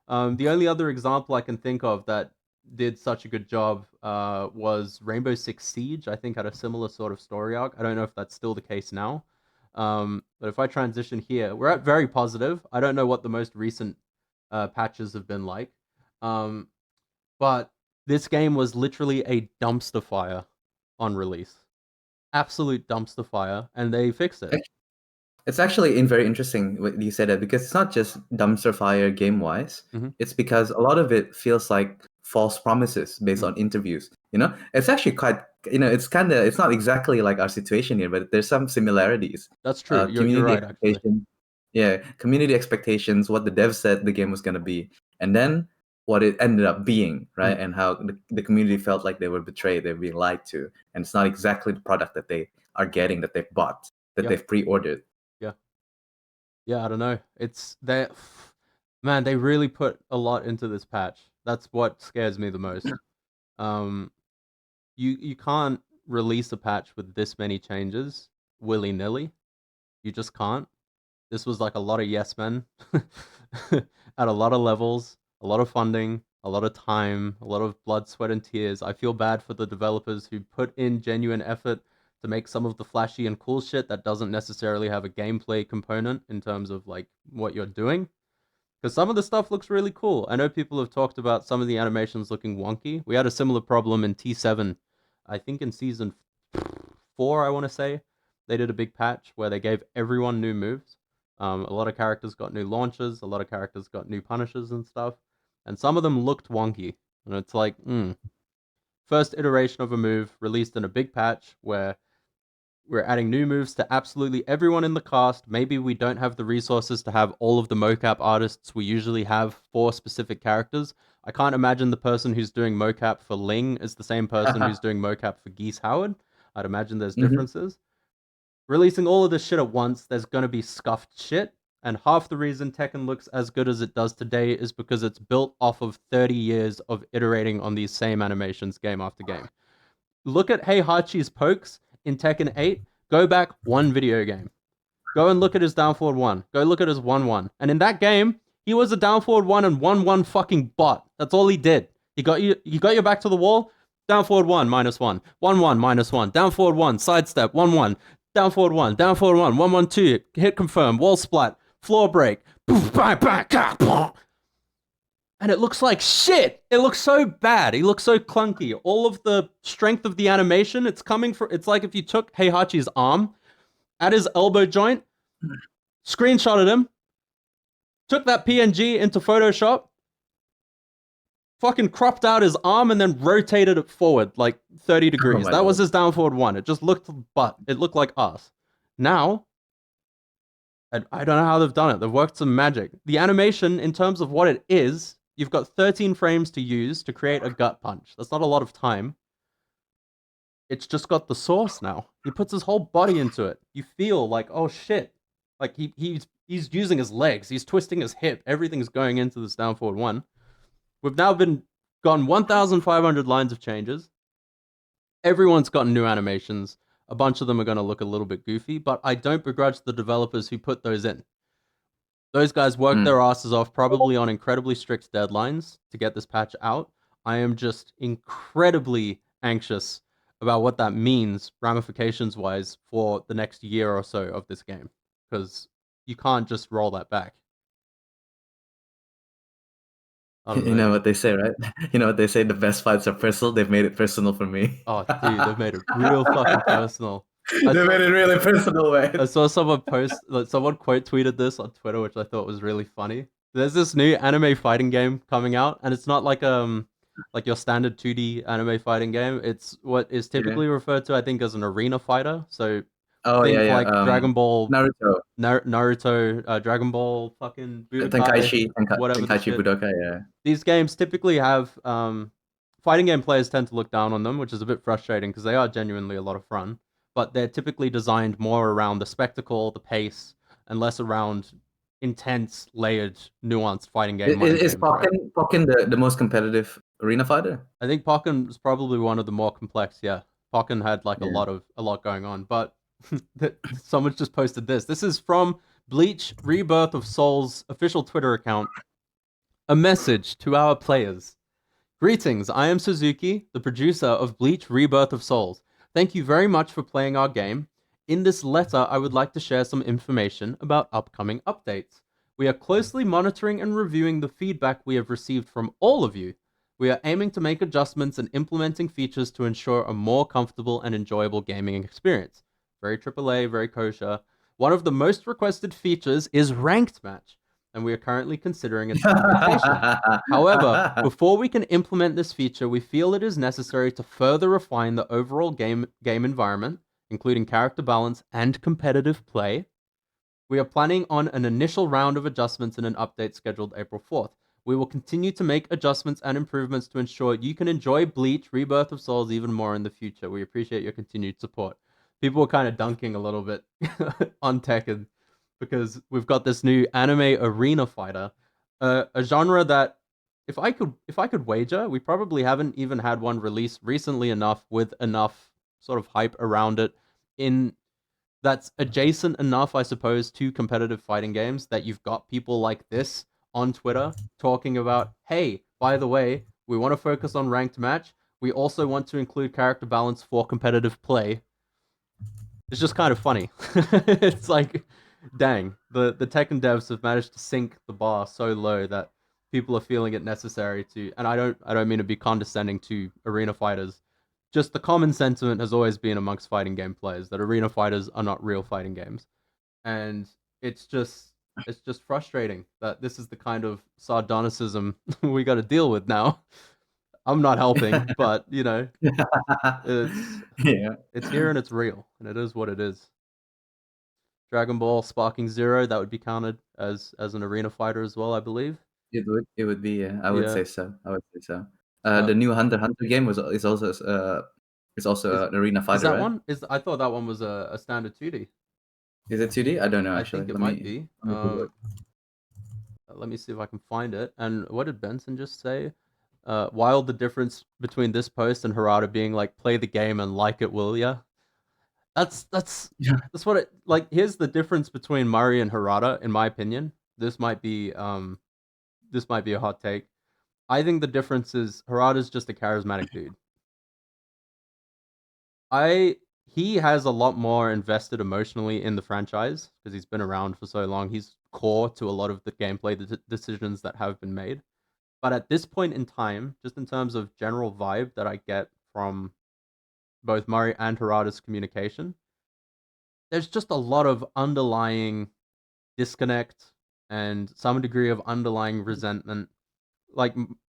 The only other example I can think of that did such a good job was Rainbow Six Siege. I think had a similar sort of story arc. I don't know if that's still the case now. But if I transition here, we're at very positive. I don't know what the most recent patches have been like. But this game was literally a dumpster fire on release. Absolute dumpster fire, and they fixed it. It's actually very interesting what you said that because it's not just dumpster fire game wise. Mhm. It's because a lot of it feels like false promises based on interviews. It's actually quite. It's not exactly like our situation here, but there's some similarities. That's true. You're right, actually. Yeah, community expectations, what the dev said the game was gonna be, and then what it ended up being, right? And how the community felt like they were betrayed, they were being lied to, and it's not exactly the product that they are getting, that they've bought, that they've pre-ordered. Yeah, I don't know. Man, they really put a lot into this patch. That's what scares me the most. You can't release a patch with this many changes willy-nilly. You just can't. This was like a lot of yes men at a lot of levels, a lot of funding, a lot of time, a lot of blood, sweat, and tears. I feel bad for the developers who put in genuine effort to make some of the flashy and cool shit that doesn't necessarily have a gameplay component in terms of like what you're doing. Because some of the stuff looks really cool. I know people have talked about some of the animations looking wonky. We had a similar problem in T7, I think in season 4, I want to say. They did a big patch where they gave everyone new moves. A lot of characters got new launches, a lot of characters got new punishes and stuff. And some of them looked wonky. And it's like, first iteration of a move released in a big patch where we're adding new moves to absolutely everyone in the cast. Maybe we don't have the resources to have all of the mocap artists we usually have for specific characters. I can't imagine the person who's doing mocap for Ling is the same person who's doing mocap for Geese Howard. I'd imagine there's differences. Releasing all of this shit at once, there's going to be scuffed shit. And half the reason Tekken looks as good as it does today is because it's built off of 30 years of iterating on these same animations game after game. Look at Heihachi's pokes in Tekken 8. Go back one video game. Go and look at his down forward 1. Go look at his 1-1. And in that game, he was a down forward 1 and 1-1 fucking bot. That's all he did. He got your back to the wall, down forward 1, -1. 1-1, -1. Down forward 1, sidestep, 1-1. Down forward 1, down forward 1, 1-1-2, hit confirm, wall splat, floor break, and and it looks like shit. It looks so bad. He looks so clunky. All of the strength of the animation, it's like if you took Heihachi's arm at his elbow joint, screenshotted him, took that PNG into Photoshop, fucking cropped out his arm, and then rotated it forward like 30 degrees. That was his down forward one. It just looked like ass. Now, I don't know how they've done it. They've worked some magic. The animation, in terms of what it is, you've got 13 frames to use to create a gut punch. That's not a lot of time. It's just got the source now. He puts his whole body into it. You feel like, oh shit. Like he's using his legs. He's twisting his hip. Everything's going into this down forward one. We've now gone 1,500 lines of changes. Everyone's gotten new animations. A bunch of them are going to look a little bit goofy, but I don't begrudge the developers who put those in. Those guys worked their asses off, probably on incredibly strict deadlines to get this patch out. I am just incredibly anxious about what that means, ramifications-wise, for the next year or so of this game, because you can't just roll that back. You know what they say, right? You know what they say, the best fights are personal. They've made it personal for me. Oh, dude, they've made it real fucking personal. They made it really personal, man. I saw someone someone quote tweeted this on Twitter, which I thought was really funny. There's this new anime fighting game coming out, and it's not like your standard 2D anime fighting game. It's what is typically referred to, I think, as an arena fighter. So like Dragon Ball, Naruto, Dragon Ball, fucking Budokai, whatever. Tenkaichi Budokai, yeah. These games typically have fighting game players tend to look down on them, which is a bit frustrating because they are genuinely a lot of fun. But they're typically designed more around the spectacle, the pace, and less around intense, layered, nuanced fighting game. Is Pokken the most competitive arena fighter? I think Pokken is probably one of the more complex. Yeah, Pokken had like a lot going on. But someone's just posted this. This is from Bleach Rebirth of Souls official Twitter account. A message to our players. Greetings, I am Suzuki, the producer of Bleach Rebirth of Souls. Thank you very much for playing our game. In this letter, I would like to share some information about upcoming updates. We are closely monitoring and reviewing the feedback we have received from all of you. We are aiming to make adjustments and implementing features to ensure a more comfortable and enjoyable gaming experience. Very AAA, very kosher. One of the most requested features is ranked match, and we are currently considering its implementation. However, before we can implement this feature, we feel it is necessary to further refine the overall game environment, including character balance and competitive play. We are planning on an initial round of adjustments and an update scheduled April 4th. We will continue to make adjustments and improvements to ensure you can enjoy Bleach Rebirth of Souls even more in the future. We appreciate your continued support. People were kind of dunking a little bit on Tekken because we've got this new anime arena fighter, a genre that if I could wager, we probably haven't even had one released recently enough with enough sort of hype around it that's adjacent enough, I suppose, to competitive fighting games that you've got people like this on Twitter talking about, hey, by the way, we want to focus on ranked match. We also want to include character balance for competitive play. It's just kind of funny. It's like, dang, the Tekken devs have managed to sink the bar so low that people are feeling it necessary to, and I don't mean to be condescending to arena fighters. Just the common sentiment has always been amongst fighting game players that arena fighters are not real fighting games. And it's just frustrating that this is the kind of sardonicism we got to deal with now. I'm not helping, but you know, it's here and it's real, and it is what it is. Dragon Ball Sparking Zero, that would be counted as an arena fighter as well, I believe. It would be. Yeah, I would say so. The new Hunter x Hunter game is also an arena fighter. Is that right? one? I thought that one was a standard 2D. Is it 2D? I don't know. Actually, I think it might be. Let me see if I can find it. And what did Benson just say? While the difference between this post and Harada being like, play the game and like it, will ya? That's what it like. Here's the difference between Murray and Harada, in my opinion. This might be a hot take. I think the difference is Harada's just a charismatic dude. He has a lot more invested emotionally in the franchise because he's been around for so long. He's core to a lot of the gameplay decisions that have been made. But at this point in time, just in terms of general vibe that I get from both Murray and Harada's communication, there's just a lot of underlying disconnect and some degree of underlying resentment. Like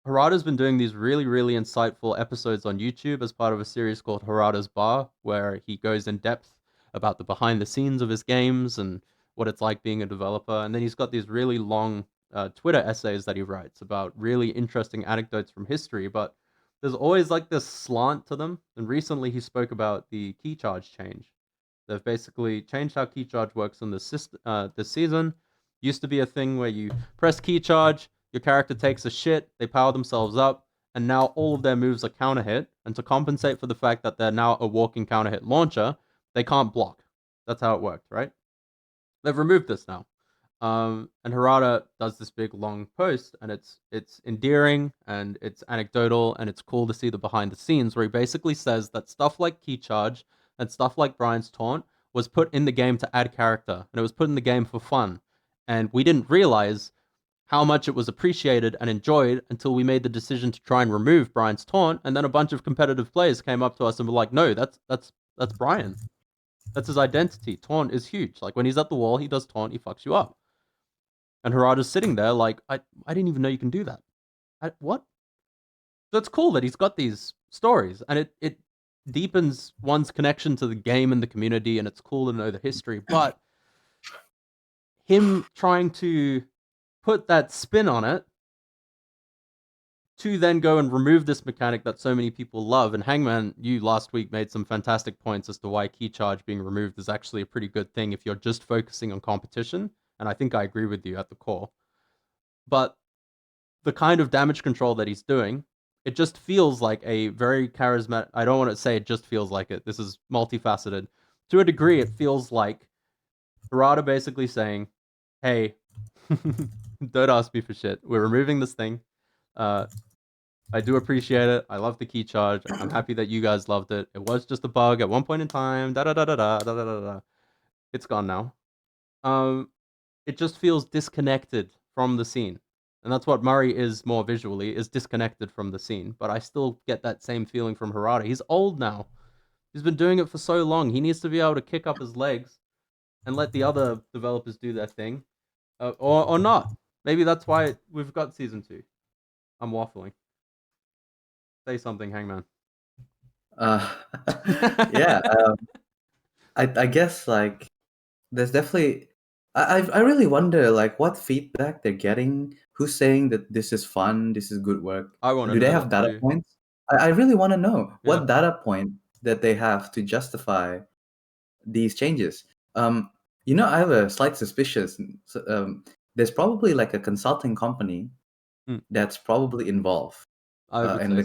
Harada's been doing these really, really insightful episodes on YouTube as part of a series called Harada's Bar, where he goes in depth about the behind the scenes of his games and what it's like being a developer. And then he's got these really long Twitter essays that he writes about really interesting anecdotes from history. But there's always like this slant to them. And recently he spoke about the key charge change. They've basically changed how key charge works in this season. Used to be a thing where you press key charge, your character takes a shit, they power themselves up, and now all of their moves are counter hit. And to compensate for the fact that they're now a walking counter hit launcher, they can't block. That's how it worked, right? They've removed this now. And Harada does this big long post, and it's endearing and it's anecdotal and it's cool to see the behind the scenes where he basically says that stuff like key charge and stuff like Brian's taunt was put in the game to add character, and it was put in the game for fun. And we didn't realize how much it was appreciated and enjoyed until we made the decision to try and remove Brian's taunt, and then a bunch of competitive players came up to us and were like, "No, that's Brian. That's his identity. Taunt is huge. Like when he's at the wall, he does taunt, he fucks you up." And Harada's sitting there like, I didn't even know you can do that. What? So it's cool that he's got these stories, and it deepens one's connection to the game and the community, and it's cool to know the history. But him trying to put that spin on it to then go and remove this mechanic that so many people love. And Hangman, you last week made some fantastic points as to why key charge being removed is actually a pretty good thing if you're just focusing on competition. And I think I agree with you at the core. But the kind of damage control that he's doing, it just feels like a very charismatic... I don't want to say it just feels like it. This is multifaceted. To a degree, it feels like Harada basically saying, hey, don't ask me for shit. We're removing this thing. I do appreciate it. I love the key charge. I'm happy that you guys loved it. It was just a bug at one point in time. Da da da da da da da da da. It's gone now. It just feels disconnected from the scene. And that's what Murray is more visually, is disconnected from the scene. But I still get that same feeling from Harada. He's old now. He's been doing it for so long. He needs to be able to kick up his legs and let the other developers do their thing. Or not. Maybe that's why we've got season 2. I'm waffling. Say something, Hangman. Yeah, I guess like there's definitely I really wonder like what feedback they're getting. Who's saying that this is fun, this is good work? I want to Do know they have that data too. points? I really want to know Yeah. what data point that they have to justify these changes. I have a slight suspicion. There's probably like a consulting company that's probably involved, I would and say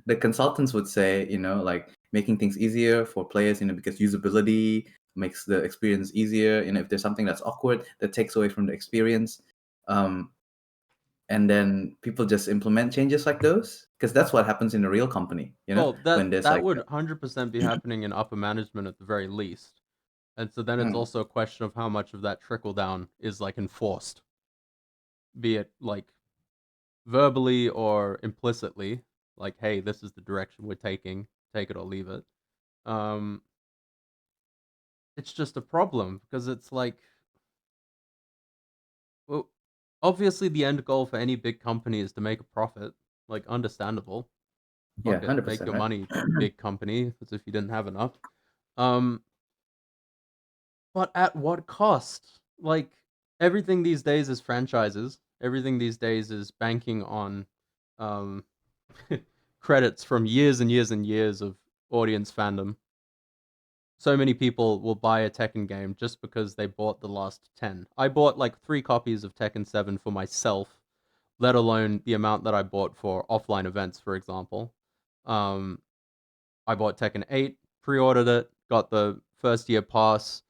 the consultants would say, like making things easier for players, because usability makes the experience easier. If there's something that's awkward, that takes away from the experience. And then people just implement changes like those, because that's what happens in a real company. Well, when there's that like would 100% be happening in upper management at the very least. And so then it's also a question of how much of that trickle down is like enforced, be it like verbally or implicitly, like, hey, this is the direction we're taking, take it or leave it. It's just a problem because it's like, well, obviously the end goal for any big company is to make a profit, like understandable. yeah, Fuck it, 100%, make your right? money, big company, as if you didn't have enough. But at what cost? Like, everything these days is franchises. Everything these days is banking on um, credits from years and years and years of audience fandom. So many people will buy a Tekken game just because they bought the last 10. I bought like 3 copies of Tekken 7 for myself, let alone the amount that I bought for offline events, for example. I bought Tekken 8, pre-ordered it, got the first year pass,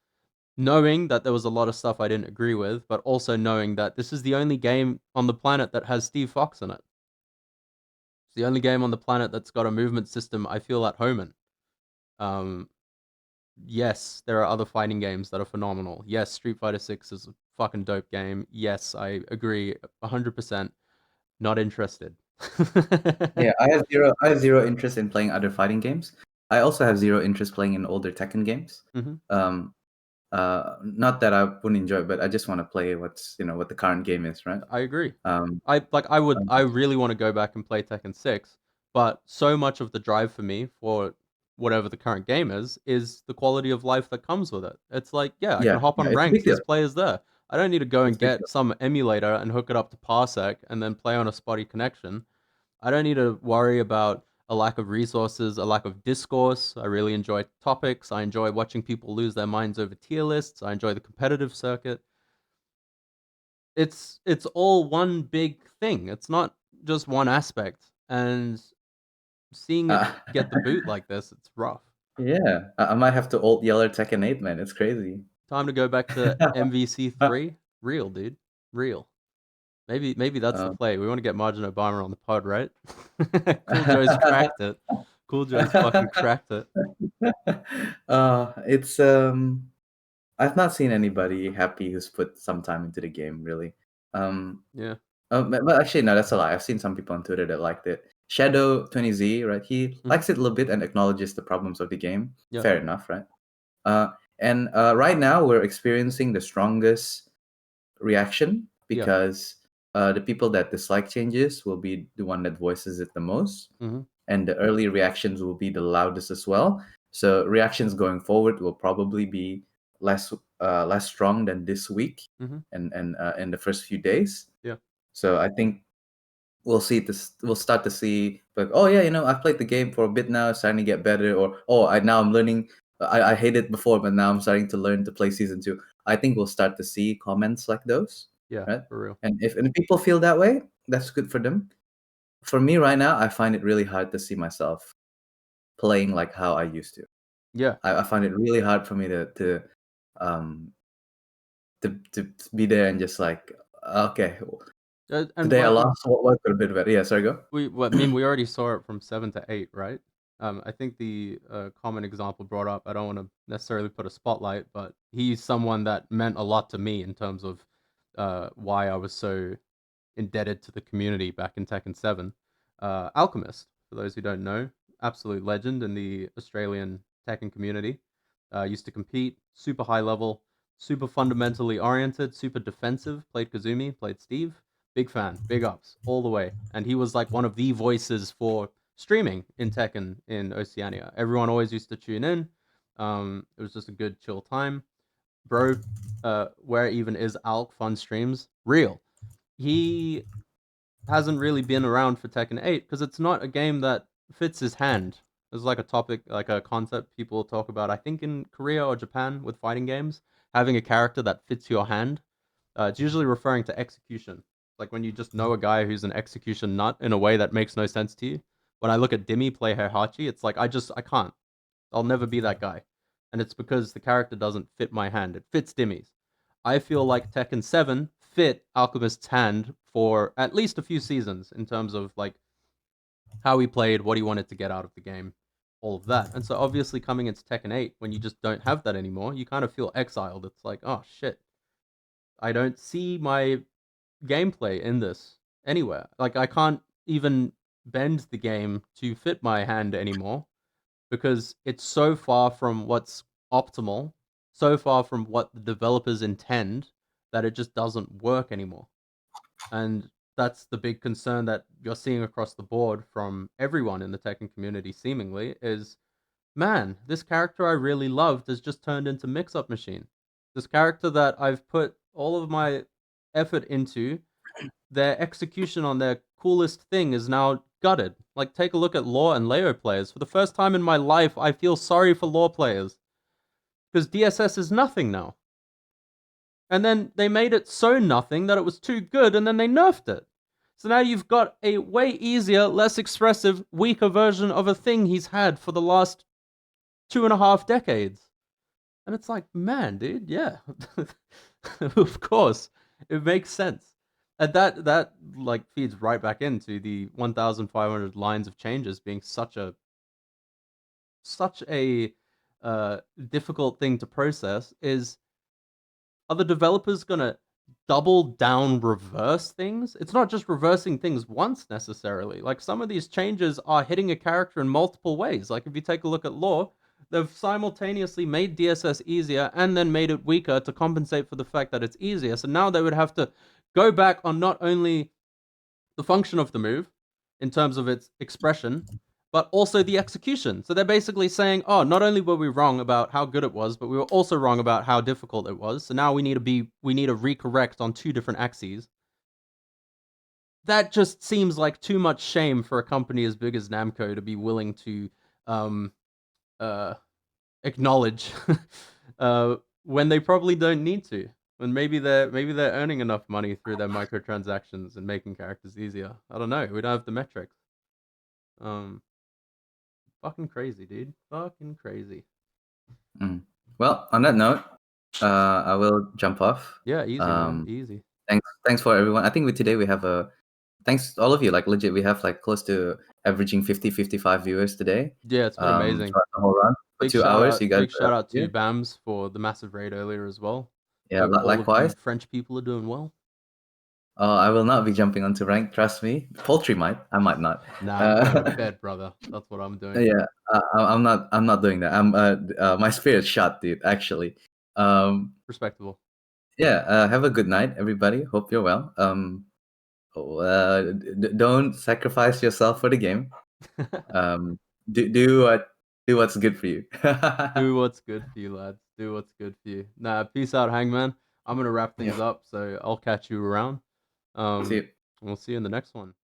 knowing that there was a lot of stuff I didn't agree with, but also knowing that this is the only game on the planet that has Steve Fox in it. It's the only game on the planet that's got a movement system I feel at home in. Yes, there are other fighting games that are phenomenal. Yes, Street Fighter 6 is a fucking dope game. Yes, I agree 100%. not interested. Yeah, I have zero interest in playing other fighting games. I also have zero interest playing in older Tekken games. Mhm. Not that I wouldn't enjoy it, but I just want to play what the current game is, right? I agree. Um, I really want to go back and play Tekken 6, but so much of the drive for me for whatever the current game is the quality of life that comes with it. It's like, yeah, I can hop on it's a ranks, big deal. there's players there. I don't need to go and It's a big get deal. some emulator and hook it up to Parsec and then play on a spotty connection. I don't need to worry about a lack of resources, a lack of discourse. I really enjoy topics. I enjoy watching people lose their minds over tier lists. I enjoy the competitive circuit. It's all one big thing. It's not just one aspect. And seeing it Uh, get the boot like this, it's rough. yeah, I might have to old yeller Tekken 8, man. It's crazy. Time to go back to MVC3. Real, dude. Real. Maybe that's the Uh, play. We want to get Margin Obama on the pod, right? Cool Joe's cracked it. Cool Joe's fucking cracked it. it's I've not seen anybody happy who's put some time into the game, really. Yeah. But actually, no, that's a lie. I've seen some people on Twitter that liked it. Shadow 20Z, right? He Mhm. likes it a little bit and acknowledges the problems of the game. Yeah. Fair enough, right? And right now we're experiencing the strongest reaction Yeah. because the people that dislike changes will be the one that voices it the most, Mhm. and the early reactions will be the loudest as well. So reactions going forward will probably be less strong than this week Mhm. and in the first few days. Yeah. So I think we'll start to see like, oh yeah, I've played the game for a bit now, it's starting to get better, or now I'm learning. I hated it before, but now I'm starting to learn to play season 2. I think we'll start to see comments like those, Yeah. right? For real. And if people feel that way, that's good for them. For me right now, I find it really hard to see myself playing like how I used to. Yeah. I find it really hard for me um to be there and just like, okay, And today I like lost. What could have been better? Yeah, sorry, go. we already saw it from 7 to 8, right? I think the common example brought up, I don't want to necessarily put a spotlight, but he's someone that meant a lot to me in terms of why I was so indebted to the community back in Tekken 7. Alchemist, for those who don't know, absolute legend in the Australian Tekken community. Used to compete, super high level, super fundamentally oriented, super defensive. Played Kazumi, played Steve. Big fan, big ups, all the way. And he was like one of the voices for streaming in Tekken in Oceania. Everyone always used to tune in. It was just a good chill time. Bro, where even is Alk fun streams? Real. He hasn't really been around for Tekken 8 because it's not a game that fits his hand. It's like a topic, like a concept people talk about, I think in Korea or Japan with fighting games, having a character that fits your hand. It's usually referring to execution. Like when you just know a guy who's an execution nut in a way that makes no sense to you. When I look at Dimmy play Heihachi, it's like I can't. I'll never be that guy. And it's because the character doesn't fit my hand. It fits Dimmy's. I feel like Tekken 7 fit Alchemist's hand for at least a few seasons in terms of like how he played, what he wanted to get out of the game, all of that. And so obviously coming into Tekken 8, when you just don't have that anymore, you kind of feel exiled. It's like, oh shit, I don't see my gameplay in this anywhere. Like I can't even bend the game to fit my hand anymore because it's so far from what's optimal, so far from what the developers intend that it just doesn't work anymore. And that's the big concern that you're seeing across the board from everyone in the Tekken community seemingly is, man, this character I really loved has just turned into mix-up machine. This character that I've put all of my effort into, their execution on their coolest thing is now gutted. Like, take a look at Law and Leo players. For the first time in my life, I feel sorry for Law players. Because DSS is nothing now. And then they made it so nothing that it was too good, and then they nerfed it. So now you've got a way easier, less expressive, weaker version of a thing he's had for the last 2.5 decades. And it's like, man, dude, yeah. Of course. It makes sense. And that like feeds right back into the 1,500 lines of changes being such a difficult thing to process. Are the developers gonna double down reverse things. It's not just reversing things once necessarily. Like some of these changes are hitting a character in multiple ways. Like if you take a look at lore, they've simultaneously made DSS easier and then made it weaker to compensate for the fact that it's easier. So now they would have to go back on not only the function of the move in terms of its expression, but also the execution. So they're basically saying, oh, not only were we wrong about how good it was, but we were also wrong about how difficult it was. So now we need to recorrect on two different axes. That just seems like too much shame for a company as big as Namco to be willing to acknowledge when they probably don't need to. When maybe they're earning enough money through their microtransactions and making characters easier. I don't know. We don't have the metrics. Fucking crazy, dude. Fucking crazy. Well, on that note, I will jump off. Yeah, easy, man. Easy. Thanks for everyone. I think today we have thanks all of you. Like legit, we have like close to averaging 50-55 viewers today. Yeah, it's been amazing. Throughout the whole run for 2 hours. You guys, big shout out to Bams for the massive raid earlier as well. Yeah, Hope all of likewise. you French people are doing well. I will not be jumping onto rank. Trust me. Poultry might. I might not. Nah, I'm going to bed, brother. That's what I'm doing. Yeah, I'm not. I'm not doing that. My spirit's shot, dude. Actually. Respectable. Yeah. Have a good night, everybody. Hope you're well. Don't sacrifice yourself for the game. Do what's good for you. Do what's good for you, lads. Do what's good for you. Nah, peace out, Hangman. I'm gonna wrap things up, so I'll catch you around. See you. We'll see you in the next one.